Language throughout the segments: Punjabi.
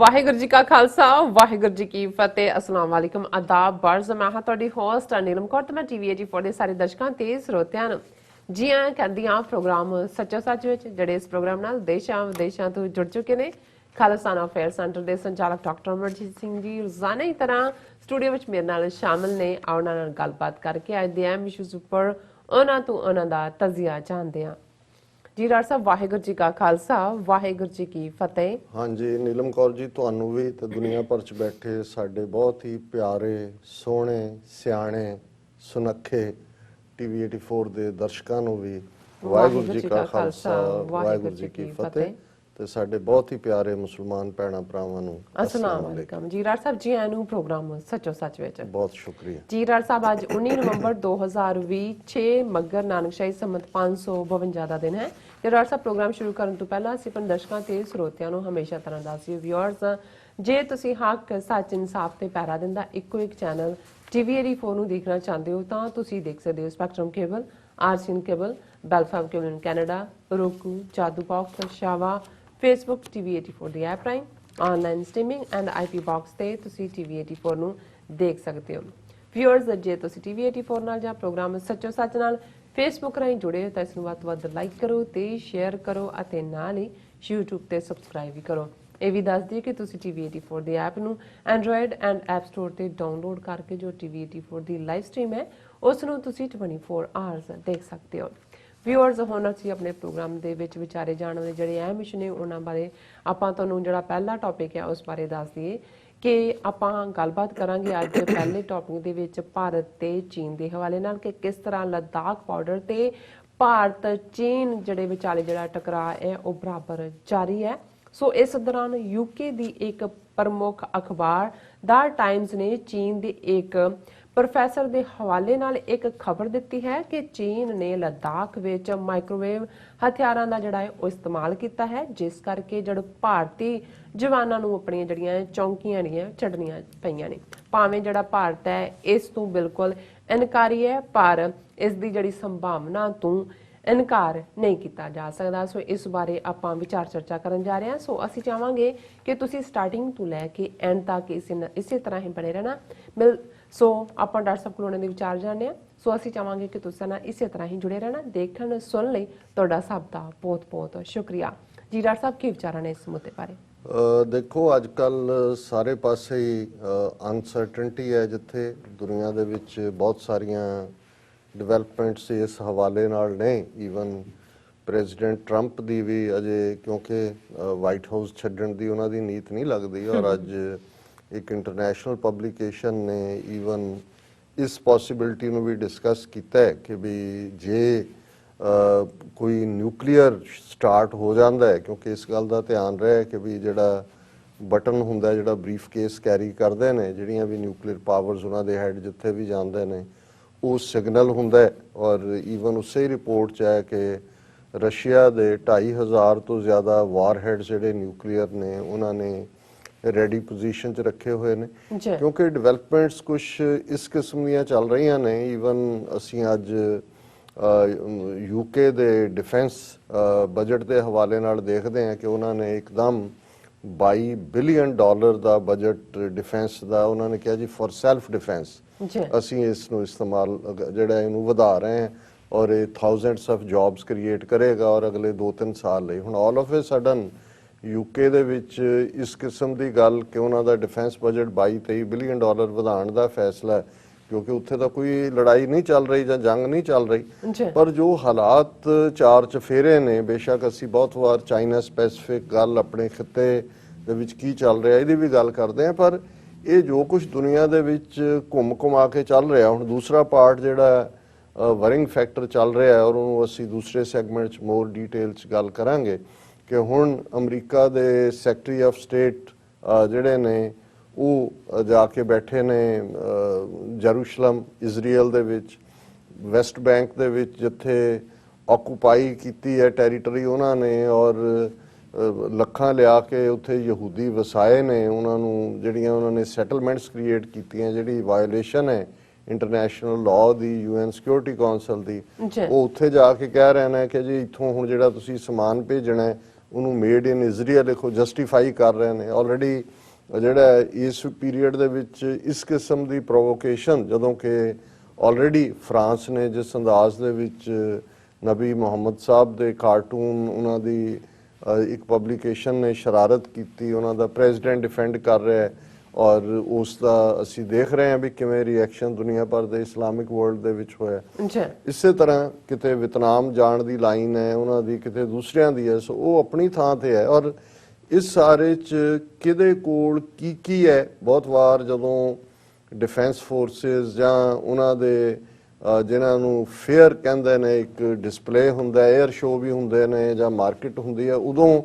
ਵਾਹਿਗੁਰੂ ਜੀ ਕਾ ਖਾਲਸਾ ਵਾਹਿਗੁਰੂ ਜੀ ਕੀ ਫਤਿਹ। अस्सलाम वालेकुम आदाब बर्ज मैं हाँ तुहाडी होस्ट नीलम कौर ते मैं TV84 ਦੇ ਸਾਰੇ ਦਰਸ਼ਕਾਂ ਤੇ ਸਰੋਤਿਆਂ ਨੂੰ ਜੀ ਆਇਆਂ ਕਹਿੰਦੀ ਹਾਂ ਪ੍ਰੋਗਰਾਮ ਸੱਚੋ ਸੱਚ ਵਿੱਚ ਜਿਹੜੇ ਇਸ ਪ੍ਰੋਗਰਾਮ ਨਾਲ ਦੇਸ਼ਾਂ ਵਿਦੇਸ਼ਾਂ ਤੋਂ ਜੁੜ ਚੁੱਕੇ ਨੇ। ਖਾਲਿਸਤਾਨ ਅਫੇਅਰ ਸੈਂਟਰ ਦੇ ਸੰਚਾਲਕ ਡਾਕਟਰ ਅਮਰਜੀਤ ਸਿੰਘ ਜੀ ਰੋਜ਼ਾਨਾ ਹੀ ਤਰ੍ਹਾਂ ਸਟੂਡੀਓ ਵਿੱਚ ਮੇਰੇ ਨਾਲ ਸ਼ਾਮਲ ਨੇ। ਉਹਨਾਂ ਨਾਲ ਗੱਲਬਾਤ ਕਰਕੇ ਅੱਜ ਦੇ ਅਹਿਮ ਇਸ਼ੂਜ਼ ਉੱਪਰ ਉਹਨਾਂ ਤੋਂ ਉਹਨਾਂ ਦਾ ਤਜ਼ੀਆ ਜਾਣਦੇ ਹਾਂ। जी डॉक्टर साहब वाहिगुरू जी का खालसा वाहिगुरू जी की फतेह। हाँ जी नीलम कौर जी ਤੁਹਾਨੂੰ ਵੀ ਤੇ ਦੁਨੀਆ ਭਰ ਚ ਬੈਠੇ ਸਾਡੇ ਬਹੁਤ ਹੀ ਪਿਆਰੇ ਸੋਹਣੇ ਸਿਆਣੇ ਸੁਨੱਖੇ ਟੀਵੀ 84 ਦੇ ਦਰਸ਼ਕਾਂ ਨੂੰ ਵੀ ਵਾਹਿਗੁਰੂ ਜੀ ਕਾ ਖਾਲਸਾ ਵਾਹਿਗੁਰੂ ਜੀ ਕੀ ਫਤਿਹ ਤੇ ਸਾਡੇ ਬਹੁਤ ਹੀ ਪਿਆਰੇ ਮੁਸਲਮਾਨ ਭੈਣਾਂ ਭਰਾਵਾਂ ਨੂੰ अस्सलाम वालेकुम। जी डॉक्टर साहब जी आनू प्रोग्राम सचो सच विच बहुत शुक्रिया जी। डॉक्टर साहब आज 19 नवंबर 2020 6 मगर नानकशाही संमत 552 ਦਾ ਦਿਨ ਹੈ। ਤੇ ਡਾਕਟਰ ਸਾਹਿਬ ਪ੍ਰੋਗਰਾਮ ਸ਼ੁਰੂ ਕਰਨ ਤੋਂ ਪਹਿਲਾਂ ਅਸੀਂ ਆਪਣੇ ਦਰਸ਼ਕਾਂ ਤੇ ਸਰੋਤਿਆਂ ਨੂੰ ਹਮੇਸ਼ਾ ਤਰ੍ਹਾਂ ਦੱਸਦੇ ਵਿਊਅਰਸ ਜੇ ਤੁਸੀਂ ਹੱਕ ਸੱਚ ਇਨਸਾਫ ਤੇ ਪੈਰਾ ਦਿੰਦਾ ਇੱਕੋ ਇੱਕ ਚੈਨਲ TV84 ਨੂੰ ਦੇਖਣਾ ਚਾਹੁੰਦੇ ਹੋ ਤਾਂ ਤੁਸੀਂ ਦੇਖ ਸਕਦੇ ਹੋ ਸਪੈਕਟਰਮ ਕੇਬਲ, ਆਰਸੀਐਨ ਕੇਬਲ, ਬੈਲਫਾਮ cable in Canada, roku, Jadoo box, ਸ਼ਾਵਾ, Facebook TV84 ਦੀ ਐਪ ਰਾਹੀਂ online streaming and IP box ਤੇ ਤੁਸੀਂ TV84 ਨੂੰ ਦੇਖ ਸਕਦੇ ਹੋ। ਵਿਊਅਰਸ ਜੇ ਤੁਸੀਂ TV84 ਨਾਲ ਜਾਂ ਪ੍ਰੋਗਰਾਮ ਸੱਚੋ ਸੱਚ ਨਾਲ ਫੇਸਬੁੱਕ ਰਾਹੀਂ ਜੁੜੇ ਹੋ ਤਾਂ ਇਸ ਨੂੰ ਵੱਧ ਤੋਂ ਵੱਧ ਲਾਈਕ ਕਰੋ ਤੇ ਸ਼ੇਅਰ ਕਰੋ ਅਤੇ ਨਾਲ ਹੀ YouTube ਤੇ ਸਬਸਕ੍ਰਾਈਬ ਵੀ ਕਰੋ। ਇਹ ਵੀ ਦੱਸ ਦਈਏ ਕਿ ਤੁਸੀਂ TV84 ਦੀ ਐਪ ਨੂੰ ਐਂਡਰੋਇਡ ਐਂਡ ਐਪ ਸਟੋਰ ਤੇ ਡਾਊਨਲੋਡ ਕਰਕੇ ਜੋ TV84 ਦੀ ਲਾਈਵ ਸਟ੍ਰੀਮ ਹੈ ਉਸ ਨੂੰ ਤੁਸੀਂ 24 ਆਵਰਸ ਦੇਖ ਸਕਦੇ ਹੋ। ਵਿਊਅਰਸ ਹੁਣ ਅਸੀਂ ਆਪਣੇ ਪ੍ਰੋਗਰਾਮ ਦੇ ਵਿੱਚ ਵਿਚਾਰੇ ਜਾਣ ਵਾਲੇ ਜਿਹੜੇ ਅਹਿਮ ਇਸ਼ੂ ਨੇ ਉਹਨਾਂ ਬਾਰੇ ਆਪਾਂ ਤੁਹਾਨੂੰ ਜਿਹੜਾ ਪਹਿਲਾ ਟੌਪਿਕ ਹੈ ਉਸ ਬਾਰੇ ਦੱਸ ਦਈਏ ਕਿ ਆਪਾਂ ਗੱਲਬਾਤ ਕਰਾਂਗੇ ਅੱਜ ਦੇ ਪਹਿਲੇ ਟੌਪਿਕ ਦੇ ਵਿੱਚ ਭਾਰਤ ਤੇ ਚੀਨ ਦੇ ਹਵਾਲੇ ਨਾਲ ਕਿ ਕਿਸ ਤਰ੍ਹਾਂ ਲੱਦਾਖ ਬਾਰਡਰ ਤੇ ਭਾਰਤ ਚੀਨ ਜਿਹੜੇ ਵਿਚਾਲੇ ਜਿਹੜਾ ਟਕਰਾਅ ਹੈ ਉਹ ਬਰਾਬਰ ਜਾਰੀ ਹੈ। ਸੋ ਇਸ ਦੌਰਾਨ UK ਦੀ ਇੱਕ ਪ੍ਰਮੁੱਖ ਅਖਬਾਰ ਦਾ ਟਾਈਮਜ਼ ਨੇ ਚੀਨ ਦੇ ਇੱਕ ਪ੍ਰੋਫੈਸਰ ਦੇ ਹਵਾਲੇ ਨਾਲ ਇੱਕ ਖਬਰ ਦਿੱਤੀ ਹੈ ਕਿ ਚੀਨ ਨੇ ਲੱਦਾਖ ਵਿੱਚ ਮਾਈਕ੍ਰੋਵੇਵ ਹਥਿਆਰਾਂ ਦਾ ਜਿਹੜਾ ਹੈ ਉਹ ਇਸਤੇਮਾਲ ਕੀਤਾ ਹੈ ਜਿਸ ਕਰਕੇ ਜਿਹੜੇ ਭਾਰਤੀ ਜਵਾਨਾਂ ਨੂੰ ਆਪਣੀਆਂ ਜਿਹੜੀਆਂ ਚੌਂਕੀਆਂ ਦੀਆਂ ਛੱਡਣੀਆਂ ਪਈਆਂ ਨੇ। ਭਾਵੇਂ ਜਿਹੜਾ ਭਾਰਤ ਹੈ ਇਸ ਤੋਂ ਬਿਲਕੁਲ ਇਨਕਾਰੀ ਹੈ ਪਰ ਇਸ ਦੀ ਜਿਹੜੀ ਸੰਭਾਵਨਾ ਤੋਂ ਇਨਕਾਰ ਨਹੀਂ ਕੀਤਾ ਜਾ ਸਕਦਾ। ਸੋ ਇਸ ਬਾਰੇ ਆਪਾਂ ਵਿਚਾਰ ਚਰਚਾ ਕਰਨ ਜਾ ਰਹੇ ਹਾਂ। ਸੋ ਅਸੀਂ ਚਾਹਾਂਗੇ ਕਿ ਤੁਸੀਂ ਸਟਾਰਟਿੰਗ ਤੋਂ ਲੈ ਕੇ ਐਂਡ ਤੱਕ ਇਸੇ ਤਰ੍ਹਾਂ ਹੀ ਬਣੇ ਰਹਿਣਾ। ਸੋ ਆਪਾਂ ਡਾਕਟਰ ਸਾਹਿਬ ਕੋਲ ਉਹਨਾਂ ਦੇ ਵਿਚਾਰ ਜਾਣਦੇ ਹਾਂ। ਸੋ ਅਸੀਂ ਚਾਹਾਂਗੇ ਕਿ ਤੁਸੀਂ ਨਾਲ ਇਸੇ ਤਰ੍ਹਾਂ ਹੀ ਜੁੜੇ ਰਹਿਣਾ। ਦੇਖਣ ਸੁਣਨ ਲਈ ਤੁਹਾਡਾ ਸਭ ਦਾ ਬਹੁਤ ਬਹੁਤ ਸ਼ੁਕਰੀਆ। ਜੀ ਡਾਕਟਰ ਸਾਹਿਬ ਕੀ ਵਿਚਾਰਾਂ ਨੇ ਇਸ ਮੁੱਦੇ ਬਾਰੇ? ਦੇਖੋ ਅੱਜ ਕੱਲ ਸਾਰੇ ਪਾਸੇ ਹੀ ਅਨਸਰਟਨਟੀ ਹੈ ਜਿੱਥੇ ਦੁਨੀਆ ਦੇ ਵਿੱਚ ਬਹੁਤ ਸਾਰੀਆਂ ਡਿਵੈਲਪਮੈਂਟਸ ਇਸ ਹਵਾਲੇ ਨਾਲ ਨੇ। ਈਵਨ ਪ੍ਰੈਜ਼ੀਡੈਂਟ ਟਰੰਪ ਦੀ ਵੀ ਅਜੇ ਕਿਉਂਕਿ ਵਾਈਟ ਹਾਊਸ ਛੱਡਣ ਦੀ ਉਹਨਾਂ ਦੀ ਨੀਤ ਨਹੀਂ ਲੱਗਦੀ ਔਰ ਅੱਜ ਇੱਕ ਇੰਟਰਨੈਸ਼ਨਲ ਪਬਲੀਕੇਸ਼ਨ ਨੇ ਈਵਨ ਇਸ ਪੋਸੀਬਿਲਿਟੀ ਨੂੰ ਵੀ ਡਿਸਕਸ ਕੀਤਾ ਹੈ ਕਿ ਵੀ ਜੇ ਕੋਈ ਨਿਊਕਲੀਅਰ ਸਟਾਰਟ ਹੋ ਜਾਂਦਾ ਹੈ ਕਿਉਂਕਿ ਇਸ ਗੱਲ ਦਾ ਧਿਆਨ ਰਹੇ ਕਿ ਵੀ ਜਿਹੜਾ ਬਟਨ ਹੁੰਦਾ ਜਿਹੜਾ ਬਰੀਫ ਕੇਸ ਕੈਰੀ ਕਰਦੇ ਨੇ ਜਿਹੜੀਆਂ ਵੀ ਨਿਊਕਲੀਅਰ ਪਾਵਰਸ ਉਹਨਾਂ ਦੇ ਹੈਡ ਜਿੱਥੇ ਵੀ ਜਾਂਦੇ ਨੇ ਉਹ ਸਿਗਨਲ ਹੁੰਦਾ ਹੈ। ਔਰ ਈਵਨ ਉਸੇ ਰਿਪੋਰਟ 'ਚ ਹੈ ਕਿ ਰਸ਼ੀਆ ਦੇ 2500 ਤੋਂ ਜ਼ਿਆਦਾ ਵਾਰਹੈਡਸ ਜਿਹੜੇ ਨਿਊਕਲੀਅਰ ਨੇ ਉਹਨਾਂ ਨੇ ਰੈਡੀ ਪੋਜੀਸ਼ਨ 'ਚ ਰੱਖੇ ਹੋਏ ਨੇ ਕਿਉਂਕਿ ਡਿਵੈਲਪਮੈਂਟਸ ਕੁਝ ਇਸ ਕਿਸਮ ਦੀਆਂ ਚੱਲ ਰਹੀਆਂ ਨੇ। ਈਵਨ ਅਸੀਂ ਅੱਜ UK ਦੇ ਡਿਫੈਂਸ ਬਜਟ ਦੇ ਹਵਾਲੇ ਨਾਲ ਦੇਖਦੇ ਹਾਂ ਕਿ ਉਹਨਾਂ ਨੇ ਇੱਕਦਮ $22 ਬਿਲੀਅਨ ਦਾ ਬਜਟ ਡਿਫੈਂਸ ਦਾ ਉਹਨਾਂ ਨੇ ਕਿਹਾ ਜੀ ਫॉर ਸੈਲਫ ਡਿਫੈਂਸ ਅਸੀਂ ਇਸ ਨੂੰ ਇਸਤੇਮਾਲ ਜਿਹੜਾ ਇਹਨੂੰ ਵਧਾ ਰਹੇ ਹਾਂ ਔਰ ਇਹ ਥਾਊਜ਼ੈਂਡਸ ਆਫ ਜੌਬਸ ਕ੍ਰੀਏਟ ਕਰੇਗਾ ਔਰ ਅਗਲੇ 2-3 ਸਾਲ ਲਈ। ਹੁਣ all of A sudden UK ਦੇ ਵਿੱਚ ਇਸ ਕਿਸਮ ਦੀ ਗੱਲ ਕਿ ਉਹਨਾਂ ਦਾ ਡਿਫੈਂਸ ਬਜਟ $22-23 ਬਿਲੀਅਨ ਵਧਾਉਣ ਦਾ ਫੈਸਲਾ ਹੈ ਕਿਉਂਕਿ ਉੱਥੇ ਤਾਂ ਕੋਈ ਲੜਾਈ ਨਹੀਂ ਚੱਲ ਰਹੀ ਜਾਂ ਜੰਗ ਨਹੀਂ ਚੱਲ ਰਹੀ ਪਰ ਜੋ ਹਾਲਾਤ ਚਾਰ ਚਫੇਰੇ ਨੇ ਬੇਸ਼ੱਕ ਅਸੀਂ ਬਹੁਤ ਵਾਰ ਚਾਈਨਾ ਸਪੈਸੀਫਿਕ ਗੱਲ ਆਪਣੇ ਖਿੱਤੇ ਦੇ ਵਿੱਚ ਕੀ ਚੱਲ ਰਿਹਾ ਇਹਦੀ ਵੀ ਗੱਲ ਕਰਦੇ ਹਾਂ ਪਰ ਇਹ ਜੋ ਕੁਝ ਦੁਨੀਆ ਦੇ ਵਿੱਚ ਘੁੰਮਾ ਕੇ ਚੱਲ ਰਿਹਾ ਹੁਣ ਦੂਸਰਾ ਪਾਰਟ ਜਿਹੜਾ ਵਰਿੰਗ ਫੈਕਟਰ ਚੱਲ ਰਿਹਾ ਔਰ ਉਹਨੂੰ ਅਸੀਂ ਦੂਸਰੇ ਸੈਗਮੈਂਟ 'ਚ ਮੋਰ ਡਿਟੇਲ 'ਚ ਗੱਲ ਕਰਾਂਗੇ ਕਿ ਹੁਣ ਅਮਰੀਕਾ ਦੇ ਸੈਕਟਰੀ ਆਫ ਸਟੇਟ ਜਿਹੜੇ ਨੇ ਉਹ ਜਾ ਕੇ ਬੈਠੇ ਨੇ ਜਰੂਸ਼ਲਮ ਇਜ਼ਰਾਈਲ ਦੇ ਵਿੱਚ ਵੈਸਟ ਬੈਂਕ ਦੇ ਵਿੱਚ ਜਿੱਥੇ ਆਕੂਪਾਈ ਕੀਤੀ ਹੈ ਟੈਰੀਟਰੀ ਉਹਨਾਂ ਨੇ ਔਰ ਲੱਖਾਂ ਲਿਆ ਕੇ ਉੱਥੇ ਯਹੂਦੀ ਵਸਾਏ ਨੇ ਉਹਨਾਂ ਨੂੰ ਜਿਹੜੀਆਂ ਉਹਨਾਂ ਨੇ ਸੈਟਲਮੈਂਟਸ ਕ੍ਰੀਏਟ ਕੀਤੀਆਂ ਜਿਹੜੀ ਵਾਇਓਲੇਸ਼ਨ ਹੈ ਇੰਟਰਨੈਸ਼ਨਲ ਲਾਅ ਦੀ UN ਸਿਕਿਉਰਿਟੀ ਕਾਉਂਸਲ ਦੀ ਉਹ ਉੱਥੇ ਜਾ ਕੇ ਕਹਿ ਰਹੇ ਨੇ ਕਿ ਜੀ ਇੱਥੋਂ ਹੁਣ ਜਿਹੜਾ ਤੁਸੀਂ ਸਮਾਨ ਭੇਜਣਾ ਉਹਨੂੰ ਮੇਡ ਇਨ ਇਜ਼ਰਾਈਲ ਦੇਖੋ ਜਸਟੀਫਾਈ ਕਰ ਰਹੇ ਨੇ ਆਲਰੇਡੀ। ਜਿਹੜਾ ਇਸ ਪੀਰੀਅਡ ਦੇ ਵਿੱਚ ਇਸ ਕਿਸਮ ਦੀ ਪ੍ਰੋਵੋਕੇਸ਼ਨ ਜਦੋਂ ਕਿ ਆਲਰੇਡੀ ਫਰਾਂਸ ਨੇ ਜਿਸ ਅੰਦਾਜ਼ ਦੇ ਵਿੱਚ ਨਬੀ ਮੁਹੰਮਦ ਸਾਹਿਬ ਦੇ ਕਾਰਟੂਨ ਉਹਨਾਂ ਦੀ ਇੱਕ ਪਬਲੀਕੇਸ਼ਨ ਨੇ ਸ਼ਰਾਰਤ ਕੀਤੀ, ਉਹਨਾਂ ਦਾ ਪ੍ਰੈਜ਼ੀਡੈਂਟ ਡਿਫੈਂਡ ਕਰ ਰਿਹਾ ਹੈ ਔਰ ਉਸ ਦਾ ਅਸੀਂ ਦੇਖ ਰਹੇ ਹਾਂ ਵੀ ਕਿਵੇਂ ਰਿਐਕਸ਼ਨ ਦੁਨੀਆ ਭਰ ਦੇ ਇਸਲਾਮਿਕ ਵਰਲਡ ਦੇ ਵਿੱਚ ਹੋਇਆ। ਇਸੇ ਤਰ੍ਹਾਂ ਕਿਤੇ ਵੀਅਤਨਾਮ ਜਾਣ ਦੀ ਲਾਈਨ ਹੈ ਉਹਨਾਂ ਦੀ, ਕਿਤੇ ਦੂਸਰਿਆਂ ਦੀ ਹੈ। ਸੋ ਉਹ ਆਪਣੀ ਥਾਂ ਤੇ ਹੈ ਔਰ ਇਸ ਸਾਰੇ 'ਚ ਕਿਹਦੇ ਕੋਲ ਕੀ ਹੈ। ਬਹੁਤ ਵਾਰ ਜਦੋਂ ਡਿਫੈਂਸ ਫੋਰਸਿਸ ਜਾਂ ਉਹਨਾਂ ਦੇ ਜਿਨ੍ਹਾਂ ਨੂੰ ਫੇਅਰ ਕਹਿੰਦੇ ਨੇ ਇੱਕ ਡਿਸਪਲੇ ਹੁੰਦਾ, 에ਅਰ ਸ਼ੋਅ ਵੀ ਹੁੰਦੇ ਨੇ ਜਾਂ ਮਾਰਕੀਟ ਹੁੰਦੀ ਹੈ, ਉਦੋਂ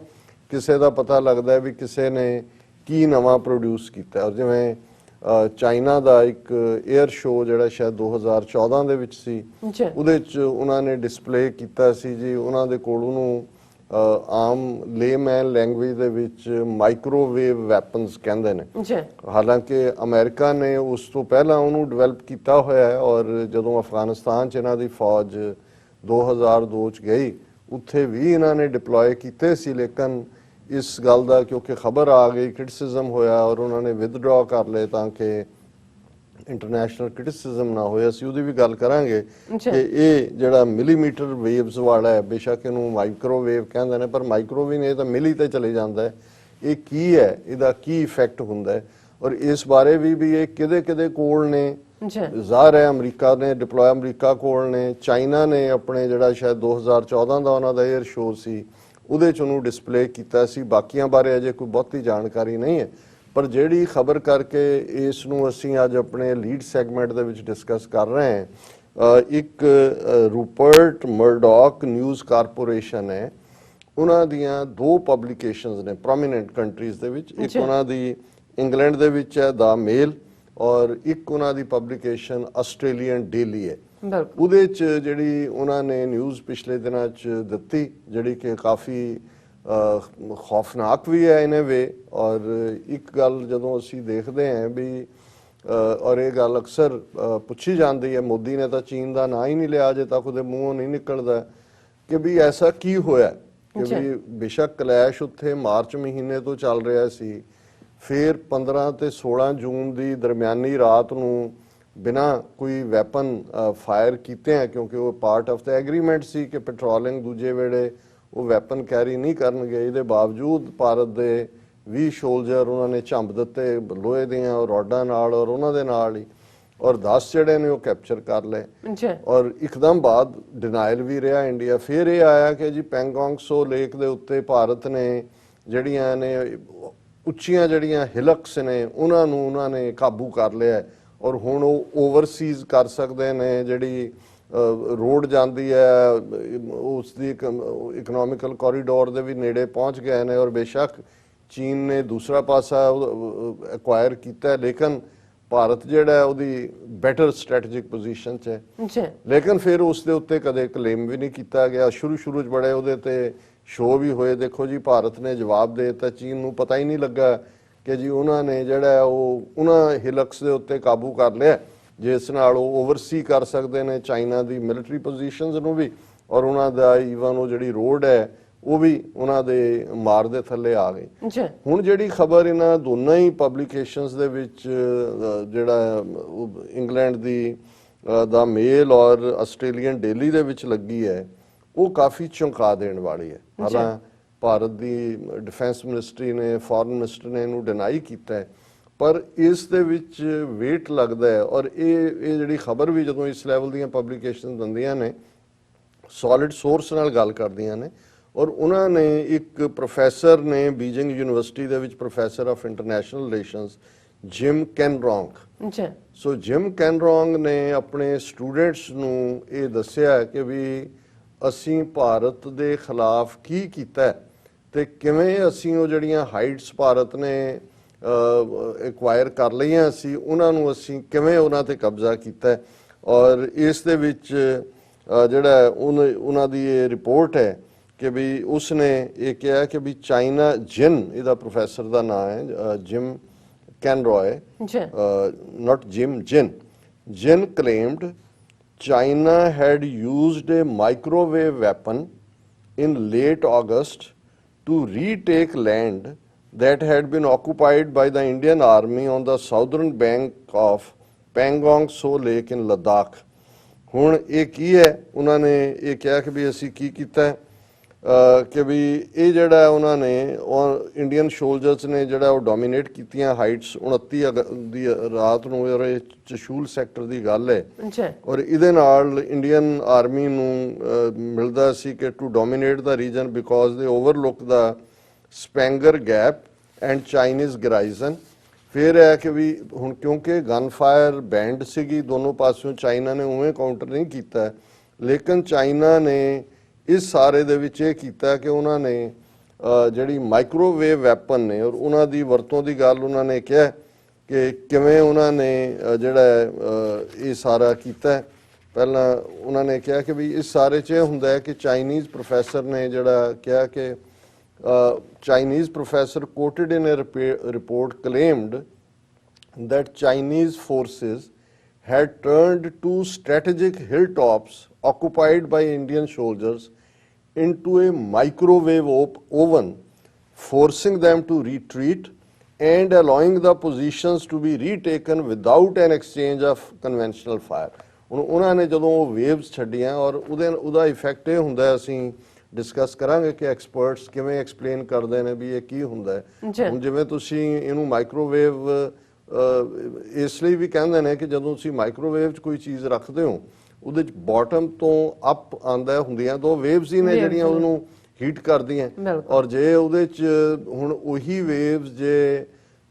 ਕਿਸੇ ਦਾ ਪਤਾ ਲੱਗਦਾ ਵੀ ਕਿਸੇ ਨੇ ਕੀ ਨਵਾਂ ਪ੍ਰੋਡਿਊਸ ਕੀਤਾ। ਔਰ ਜਿਵੇਂ ਚਾਈਨਾ ਦਾ ਇੱਕ 에ਅਰ ਸ਼ੋਅ ਜਿਹੜਾ ਸ਼ਾਇਦ 2014 ਦੇ ਵਿੱਚ ਸੀ, ਉਹਦੇ 'ਚ ਉਹਨਾਂ ਨੇ ਡਿਸਪਲੇ ਕੀਤਾ ਸੀ ਜੀ ਉਹਨਾਂ ਦੇ ਕੋਲ ਉਹਨੂੰ ਆਮ ਲੇਮੈਨ ਲੈਂਗੁਏਜ ਦੇ ਵਿੱਚ ਮਾਈਕ੍ਰੋਵੇਵ ਵੈਪਨਸ ਕਹਿੰਦੇ ਨੇ। ਹਾਲਾਂਕਿ ਅਮਰੀਕਾ ਨੇ ਉਸ ਤੋਂ ਪਹਿਲਾਂ ਉਹਨੂੰ ਡਿਵੈਲਪ ਕੀਤਾ ਹੋਇਆ ਹੈ ਔਰ ਜਦੋਂ ਅਫਗਾਨਿਸਤਾਨ 'ਚ ਇਹਨਾਂ ਦੀ ਫੌਜ 2002 'ਚ ਗਈ ਉੱਥੇ ਵੀ ਇਹਨਾਂ ਨੇ ਡਿਪਲੋਏ ਕੀਤੇ ਸੀ, ਲੇਕਿਨ ਇਸ ਗੱਲ ਦਾ ਕਿਉਂਕਿ ਖਬਰ ਆ ਗਈ, ਕ੍ਰਿਟਿਸਿਜ਼ਮ ਹੋਇਆ ਔਰ ਉਹਨਾਂ ਨੇ ਵਿਦਡਰਾ ਕਰ ਲਏ ਤਾਂ ਕਿ ਇੰਟਰਨੈਸ਼ਨਲ ਕ੍ਰਿਟਿਸਿਜ਼ਮ ਨਾ ਹੋਇਆ। ਅਸੀਂ ਉਹਦੀ ਵੀ ਗੱਲ ਕਰਾਂਗੇ ਕਿ ਇਹ ਜਿਹੜਾ ਮਿਲੀਮੀਟਰ ਵੇਵਸ ਵਾਲਾ ਹੈ, ਬੇਸ਼ੱਕ ਇਹਨੂੰ ਮਾਈਕ੍ਰੋਵੇਵ ਕਹਿੰਦੇ ਨੇ ਪਰ ਮਾਈਕ੍ਰੋਵੇਵ ਇਹ ਤਾਂ ਮਿਲੀ ਤੇ ਚਲੇ ਜਾਂਦਾ ਹੈ, ਇਹ ਕੀ ਹੈ, ਇਹਦਾ ਕੀ ਇਫੈਕਟ ਹੁੰਦਾ ਹੈ ਔਰ ਇਸ ਬਾਰੇ ਵੀ ਇਹ ਕਿਹਦੇ ਕੋਲ ਨੇ। ਜ਼ਾਹਰ ਹੈ ਅਮਰੀਕਾ ਨੇ ਡਿਪਲੋਏ, ਅਮਰੀਕਾ ਕੋਲ ਨੇ, ਚਾਈਨਾ ਨੇ ਆਪਣੇ ਜਿਹੜਾ ਸ਼ਾਇਦ 2014 ਦਾ ਉਹਨਾਂ ਦਾ 에ਅਰ ਸ਼ੋਅ ਸੀ ਉਹਦੇ 'ਚ ਉਹਨੂੰ ਡਿਸਪਲੇ ਕੀਤਾ ਸੀ। ਬਾਕੀਆਂ ਬਾਰੇ ਅਜੇ ਕੋਈ ਬਹੁਤੀ ਜਾਣਕਾਰੀ ਨਹੀਂ ਹੈ ਪਰ ਜਿਹੜੀ ਖਬਰ ਕਰਕੇ ਇਸ ਨੂੰ ਅਸੀਂ ਅੱਜ ਆਪਣੇ ਲੀਡ ਸੈਗਮੈਂਟ ਦੇ ਵਿੱਚ ਡਿਸਕਸ ਕਰ ਰਹੇ ਹਾਂ, ਇੱਕ ਰੂਪਰਟ ਮਰਡੌਕ ਨਿਊਜ਼ ਕਾਰਪੋਰੇਸ਼ਨ ਹੈ, ਉਹਨਾਂ ਦੀਆਂ ਦੋ ਪਬਲੀਕੇਸ਼ਨਸ ਨੇ ਪ੍ਰੋਮੀਨੈਂਟ ਕੰਟਰੀਜ਼ ਦੇ ਵਿੱਚ। ਇੱਕ ਉਹਨਾਂ ਦੀ ਇੰਗਲੈਂਡ ਦੇ ਵਿੱਚ ਹੈ ਦਾ ਮੇਲ ਔਰ ਇੱਕ ਉਹਨਾਂ ਦੀ ਪਬਲੀਕੇਸ਼ਨ ਆਸਟ੍ਰੇਲੀਅਨ ਡੇਲੀ ਹੈ। ਉਹਦੇ 'ਚ ਜਿਹੜੀ ਉਹਨਾਂ ਨੇ ਨਿਊਜ਼ ਪਿਛਲੇ ਦਿਨਾਂ 'ਚ ਦਿੱਤੀ ਜਿਹੜੀ ਕਿ ਕਾਫੀ ਖੌਫਨਾਕ ਵੀ ਹੈ ਇਨ ਅ ਵੇ। ਔਰ ਇੱਕ ਗੱਲ ਜਦੋਂ ਅਸੀਂ ਦੇਖਦੇ ਹਾਂ ਵੀ ਔਰ ਇਹ ਗੱਲ ਅਕਸਰ ਪੁੱਛੀ ਜਾਂਦੀ ਹੈ, ਮੋਦੀ ਨੇ ਤਾਂ ਚੀਨ ਦਾ ਨਾਂ ਹੀ ਨਹੀਂ ਲਿਆ ਅਜੇ ਤੱਕ, ਉਹਦੇ ਮੂੰਹੋਂ ਨਹੀਂ ਨਿਕਲਦਾ ਕਿ ਵੀ ਐਸਾ ਕੀ ਹੋਇਆ ਕਿ ਵੀ ਬੇਸ਼ੱਕ ਕਲੈਸ਼ ਉੱਥੇ ਮਾਰਚ ਮਹੀਨੇ ਤੋਂ ਚੱਲ ਰਿਹਾ ਸੀ, ਫਿਰ 15 ਤੇ 16 ਜੂਨ ਦੀ ਦਰਮਿਆਨੀ ਰਾਤ ਨੂੰ ਬਿਨਾ ਕੋਈ ਵੈਪਨ ਫਾਇਰ ਕੀਤੇ ਹੈ ਕਿਉਂਕਿ ਉਹ ਪਾਰਟ ਆਫ ਦਾ ਐਗਰੀਮੈਂਟ ਸੀ ਕਿ ਪੈਟਰੋਲਿੰਗ ਦੂਜੇ ਵੇਲੇ ਉਹ ਵੈਪਨ ਕੈਰੀ ਨਹੀਂ ਕਰਨਗੇ। ਇਹਦੇ ਬਾਵਜੂਦ ਭਾਰਤ ਦੇ 20 ਸੋਲਜਰ ਉਹਨਾਂ ਨੇ ਝੰਬ ਦਿੱਤੇ ਲੋਹੇ ਦੀਆਂ ਰੋਡਾਂ ਨਾਲ ਔਰ ਉਹਨਾਂ ਦੇ ਨਾਲ ਹੀ, ਔਰ 10 ਜਿਹੜੇ ਨੇ ਉਹ ਕੈਪਚਰ ਕਰ ਲਏ। ਔਰ ਇੱਕਦਮ ਬਾਅਦ ਡਿਨਾਇਲ ਵੀ ਰਿਹਾ ਇੰਡੀਆ। ਫਿਰ ਇਹ ਆਇਆ ਕਿ ਜੀ ਪੈਂਗੋਂਗ ਸੋ ਲੇਕ ਦੇ ਉੱਤੇ ਭਾਰਤ ਨੇ ਜਿਹੜੀਆਂ ਨੇ ਉੱਚੀਆਂ ਜਿਹੜੀਆਂ ਹਿਲਕਸ ਨੇ ਉਹਨਾਂ ਨੇ ਕਾਬੂ ਕਰ ਲਿਆ ਔਰ ਹੁਣ ਉਹ ਓਵਰਸੀਜ਼ ਕਰ ਸਕਦੇ ਨੇ। ਜਿਹੜੀ ਰੋਡ ਜਾਂਦੀ ਹੈ ਉਸ ਦੀ ਇਕਨੋਮਿਕਲ ਕੋਰੀਡੋਰ ਦੇ ਵੀ ਨੇੜੇ ਪਹੁੰਚ ਗਏ ਨੇ ਔਰ ਬੇਸ਼ੱਕ ਚੀਨ ਨੇ ਦੂਸਰਾ ਪਾਸਾ ਐਕਵਾਇਰ ਕੀਤਾ ਲੇਕਿਨ ਭਾਰਤ ਜਿਹੜਾ ਉਹਦੀ ਬੈਟਰ ਸਟ੍ਰੈਟੇਜਿਕ ਪੋਜੀਸ਼ਨ 'ਚ ਹੈ। ਲੇਕਿਨ ਫਿਰ ਉਸ ਦੇ ਉੱਤੇ ਕਦੇ ਕਲੇਮ ਵੀ ਨਹੀਂ ਕੀਤਾ ਗਿਆ। ਸ਼ੁਰੂ 'ਚ ਬੜੇ ਉਹਦੇ ਤੇ ਸ਼ੋਅ ਵੀ ਹੋਏ, ਦੇਖੋ ਜੀ ਭਾਰਤ ਨੇ ਜਵਾਬ ਦੇ ਦਿੱਤਾ, ਚੀਨ ਨੂੰ ਪਤਾ ਹੀ ਨਹੀਂ ਲੱਗਾ ਕਿ ਜੀ ਉਹਨਾਂ ਨੇ ਜਿਹੜਾ ਉਹ ਉਹਨਾਂ ਹਿਲਕਸ ਦੇ ਉੱਤੇ ਕਾਬੂ ਕਰ ਲਿਆ ਜਿਸ ਨਾਲ ਉਹ ਓਵਰਸੀ ਕਰ ਸਕਦੇ ਨੇ ਚਾਈਨਾ ਦੀ ਮਿਲਟਰੀ ਪੋਜੀਸ਼ਨਸ ਨੂੰ ਵੀ ਔਰ ਉਹਨਾਂ ਦਾ ਈਵਨ ਉਹ ਜਿਹੜੀ ਰੋਡ ਹੈ ਉਹ ਵੀ ਉਹਨਾਂ ਦੇ ਮਾਰ ਦੇ ਥੱਲੇ ਆ ਗਈ। ਹੁਣ ਜਿਹੜੀ ਖਬਰ ਇਹਨਾਂ ਦੋਨਾਂ ਹੀ ਪਬਲੀਕੇਸ਼ਨਸ ਦੇ ਵਿੱਚ ਜਿਹੜਾ ਇੰਗਲੈਂਡ ਦੀ ਦਾ ਮੇਲ ਔਰ ਆਸਟ੍ਰੇਲੀਅਨ ਡੇਲੀ ਦੇ ਵਿੱਚ ਲੱਗੀ ਹੈ ਉਹ ਕਾਫੀ ਚੌਂਕਾ ਦੇਣ ਵਾਲੀ ਹੈ। ਹਾਲਾਂ ਭਾਰਤ ਦੀ ਡਿਫੈਂਸ ਮਿਨਿਸਟਰੀ ਨੇ, ਫੋਰਨ ਮਿਨਿਸਟਰ ਨੇ ਇਹਨੂੰ ਡਿਨਾਈ ਕੀਤਾ ਪਰ ਇਸ ਦੇ ਵਿੱਚ ਵੇਟ ਲੱਗਦਾ ਹੈ। ਔਰ ਇਹ ਜਿਹੜੀ ਖਬਰ ਵੀ ਜਦੋਂ ਇਸ ਲੈਵਲ ਦੀਆਂ ਪਬਲੀਕੇਸ਼ਨ ਦਿੰਦੀਆਂ ਨੇ ਸੋਲਿਡ ਸੋਰਸ ਨਾਲ ਗੱਲ ਕਰਦੀਆਂ ਨੇ ਔਰ ਉਹਨਾਂ ਨੇ ਇੱਕ ਪ੍ਰੋਫੈਸਰ ਨੇ ਬੀਜਿੰਗ ਯੂਨੀਵਰਸਿਟੀ ਦੇ ਵਿੱਚ professor of international relations Jim Canrong. So Jim Canrong ਨੇ ਆਪਣੇ ਸਟੂਡੈਂਟਸ ਨੂੰ ਇਹ ਦੱਸਿਆ ਕਿ ਵੀ ਅਸੀਂ ਭਾਰਤ ਦੇ ਖਿਲਾਫ ਕੀ ਕੀਤਾ ਤੇ ਕਿਵੇਂ ਅਸੀਂ ਉਹ ਜਿਹੜੀਆਂ ਹਾਈਟਸ ਭਾਰਤ ਨੇ ਐਕਵਾਇਰ ਕਰ ਲਈਆਂ ਸੀ ਉਹਨਾਂ ਨੂੰ ਅਸੀਂ ਕਿਵੇਂ ਉਹਨਾਂ ਤੇ ਕਬਜ਼ਾ ਕੀਤਾ ਔਰ ਇਸ ਦੇ ਵਿੱਚ ਜਿਹੜਾ ਉਹਨਾਂ ਦੀ ਇਹ ਰਿਪੋਰਟ ਹੈ ਕਿ ਵੀ ਉਸਨੇ ਇਹ ਕਿਹਾ ਕਿ ਵੀ ਚਾਈਨਾ ਜਿਨ ਇਹਦਾ ਪ੍ਰੋਫੈਸਰ ਦਾ ਨਾਮ ਹੈ gym ਕੈਨਰॉय not Jim, Jin claimed China had used a microwave weapon in late August to retake land that had been occupied by the Indian Army on the southern bank of Pangong Tso Lake in Ladakh। ਹੁਣ ਇਹ ਕੀ ਹੈ, ਉਹਨਾਂ ਨੇ ਇਹ ਕਿਹਾ ਕਿ ਵੀ ਅਸੀਂ ਕੀ ਕੀਤਾ ਹੈ, ਕਿ ਵੀ ਇਹ ਜਿਹੜਾ ਉਹਨਾਂ ਨੇ ਇੰਡੀਅਨ ਸੋਲਜਰਸ ਨੇ ਜਿਹੜਾ ਉਹ ਡੋਮੀਨੇਟ ਕੀਤੀਆਂ ਹਾਈਟਸ 29 ਦੀ ਰਾਤ ਨੂੰ, ਔਰ ਇਹ ਚਸ਼ੂਲ ਸੈਕਟਰ ਦੀ ਗੱਲ ਹੈ। ਔਰ ਇਹਦੇ ਨਾਲ ਇੰਡੀਅਨ ਆਰਮੀ ਨੂੰ ਮਿਲਦਾ ਸੀ ਕਿ to dominate the region because they overlook the Spanger gap and Chinese garrison. ਫਿਰ ਹੈ ਕਿ ਵੀ ਹੁਣ ਕਿਉਂਕਿ ਗਨ ਫਾਇਰ ਬੈਂਡ ਸੀਗੀ ਦੋਨੋਂ ਪਾਸਿਓਂ, ਚਾਈਨਾ ਨੇ ਉਵੇਂ ਕਾਊਂਟਰ ਨਹੀਂ ਕੀਤਾ, ਲੇਕਿਨ ਚਾਈਨਾ ਨੇ ਇਸ ਸਾਰੇ ਦੇ ਵਿੱਚ ਇਹ ਕੀਤਾ ਕਿ ਉਹਨਾਂ ਨੇ ਜਿਹੜੀ ਮਾਈਕ੍ਰੋਵੇਵ ਵੈਪਨ ਨੇ ਔਰ ਉਹਨਾਂ ਦੀ ਵਰਤੋਂ ਦੀ ਗੱਲ ਉਹਨਾਂ ਨੇ ਕਿਹਾ ਕਿ ਕਿਵੇਂ ਉਹਨਾਂ ਨੇ ਜਿਹੜਾ ਇਹ ਸਾਰਾ ਕੀਤਾ। ਪਹਿਲਾਂ ਉਹਨਾਂ ਨੇ ਕਿਹਾ ਕਿ ਵੀ ਇਸ ਸਾਰੇ 'ਚ ਇਹ ਹੁੰਦਾ ਹੈ ਕਿ ਚਾਈਨੀਜ਼ ਪ੍ਰੋਫੈਸਰ ਨੇ ਜਿਹੜਾ ਕਿਹਾ ਕਿ Chinese professor quoted in a report claimed that Chinese forces had turned two strategic hilltops occupied by Indian soldiers into a microwave oven, forcing them to retreat and allowing the positions to be retaken without an exchange of conventional fire। ਹੁਣ ਉਹਨਾਂ ਨੇ ਜਦੋਂ ਉਹ ਵੇਵਸ ਛੱਡੀਆਂ ਔਰ ਉਹਦਾ ਇਫੈਕਟ ਇਹ ਹੁੰਦਾ, ਅਸੀਂ ਡਿਸਕਸ ਕਰਾਂਗੇ ਕਿ ਐਕਸਪਰਟਸ ਕਿਵੇਂ ਐਕਸਪਲੇਨ ਕਰਦੇ ਨੇ ਵੀ ਇਹ ਕੀ ਹੁੰਦਾ ਹੈ। ਹੁਣ ਜਿਵੇਂ ਤੁਸੀਂ ਇਹਨੂੰ ਮਾਈਕ੍ਰੋਵੇਵ ਇਸ ਲਈ ਵੀ ਕਹਿੰਦੇ ਨੇ ਕਿ ਜਦੋਂ ਤੁਸੀਂ ਮਾਈਕ੍ਰੋਵੇਵ 'ਚ ਕੋਈ ਚੀਜ਼ ਰੱਖਦੇ ਹੋ ਉਹਦੇ 'ਚ ਬਾਟਮ ਤੋਂ ਅਪ ਆਉਂਦਾ ਹੁੰਦੀਆਂ ਤਾਂ ਉਹ ਵੇਵਸ ਹੀ ਨੇ ਜਿਹੜੀਆਂ ਉਹਨੂੰ ਹੀਟ ਕਰਦੀਆਂ। ਔਰ ਜੇ ਉਹਦੇ 'ਚ ਹੁਣ ਉਹੀ ਵੇਵਸ ਜੇ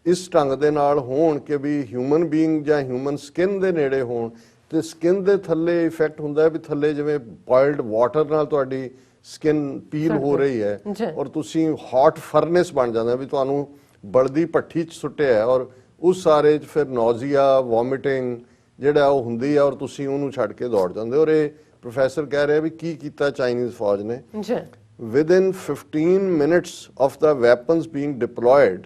ਇਸ ਢੰਗ ਦੇ ਨਾਲ ਹੋਣ ਕਿ ਵੀ ਹਿਊਮਨ ਬੀਇੰਗ ਜਾਂ ਹਿਊਮਨ ਸਕਿਨ ਦੇ ਨੇੜੇ ਹੋਣ ਤੇ ਸਕਿਨ ਦੇ ਥੱਲੇ ਇਫੈਕਟ ਹੁੰਦਾ ਵੀ ਥੱਲੇ ਜਿਵੇਂ ਬੋਇਲਡ ਵਾਟਰ ਨਾਲ ਤੁਹਾਡੀ ਸਕਿਨ ਪੀਲ ਹੋ ਰਹੀ ਹੈ ਔਰ ਤੁਸੀਂ ਹੌਟ ਫਰਨੈਸ ਬਣ ਜਾਂਦਾ ਵੀ ਤੁਹਾਨੂੰ ਬਲਦੀ ਭੱਠੀ 'ਚ ਸੁੱਟਿਆ ਔਰ ਉਸ ਸਾਰੇ 'ਚ ਫਿਰ ਨੌਜ਼ੀਆ ਵੋਮਿਟਿੰਗ ਜਿਹੜਾ ਉਹ ਹੁੰਦੀ ਆ ਔਰ ਤੁਸੀਂ ਉਹਨੂੰ ਛੱਡ ਕੇ ਦੌੜ ਜਾਂਦੇ। ਔਰ ਇਹ ਪ੍ਰੋਫੈਸਰ ਕਹਿ ਰਿਹਾ ਵੀ ਕੀ ਕੀਤਾ ਚਾਈਨੀਜ਼ ਫੌਜ ਨੇ। Within 15 minutes of the weapons being deployed,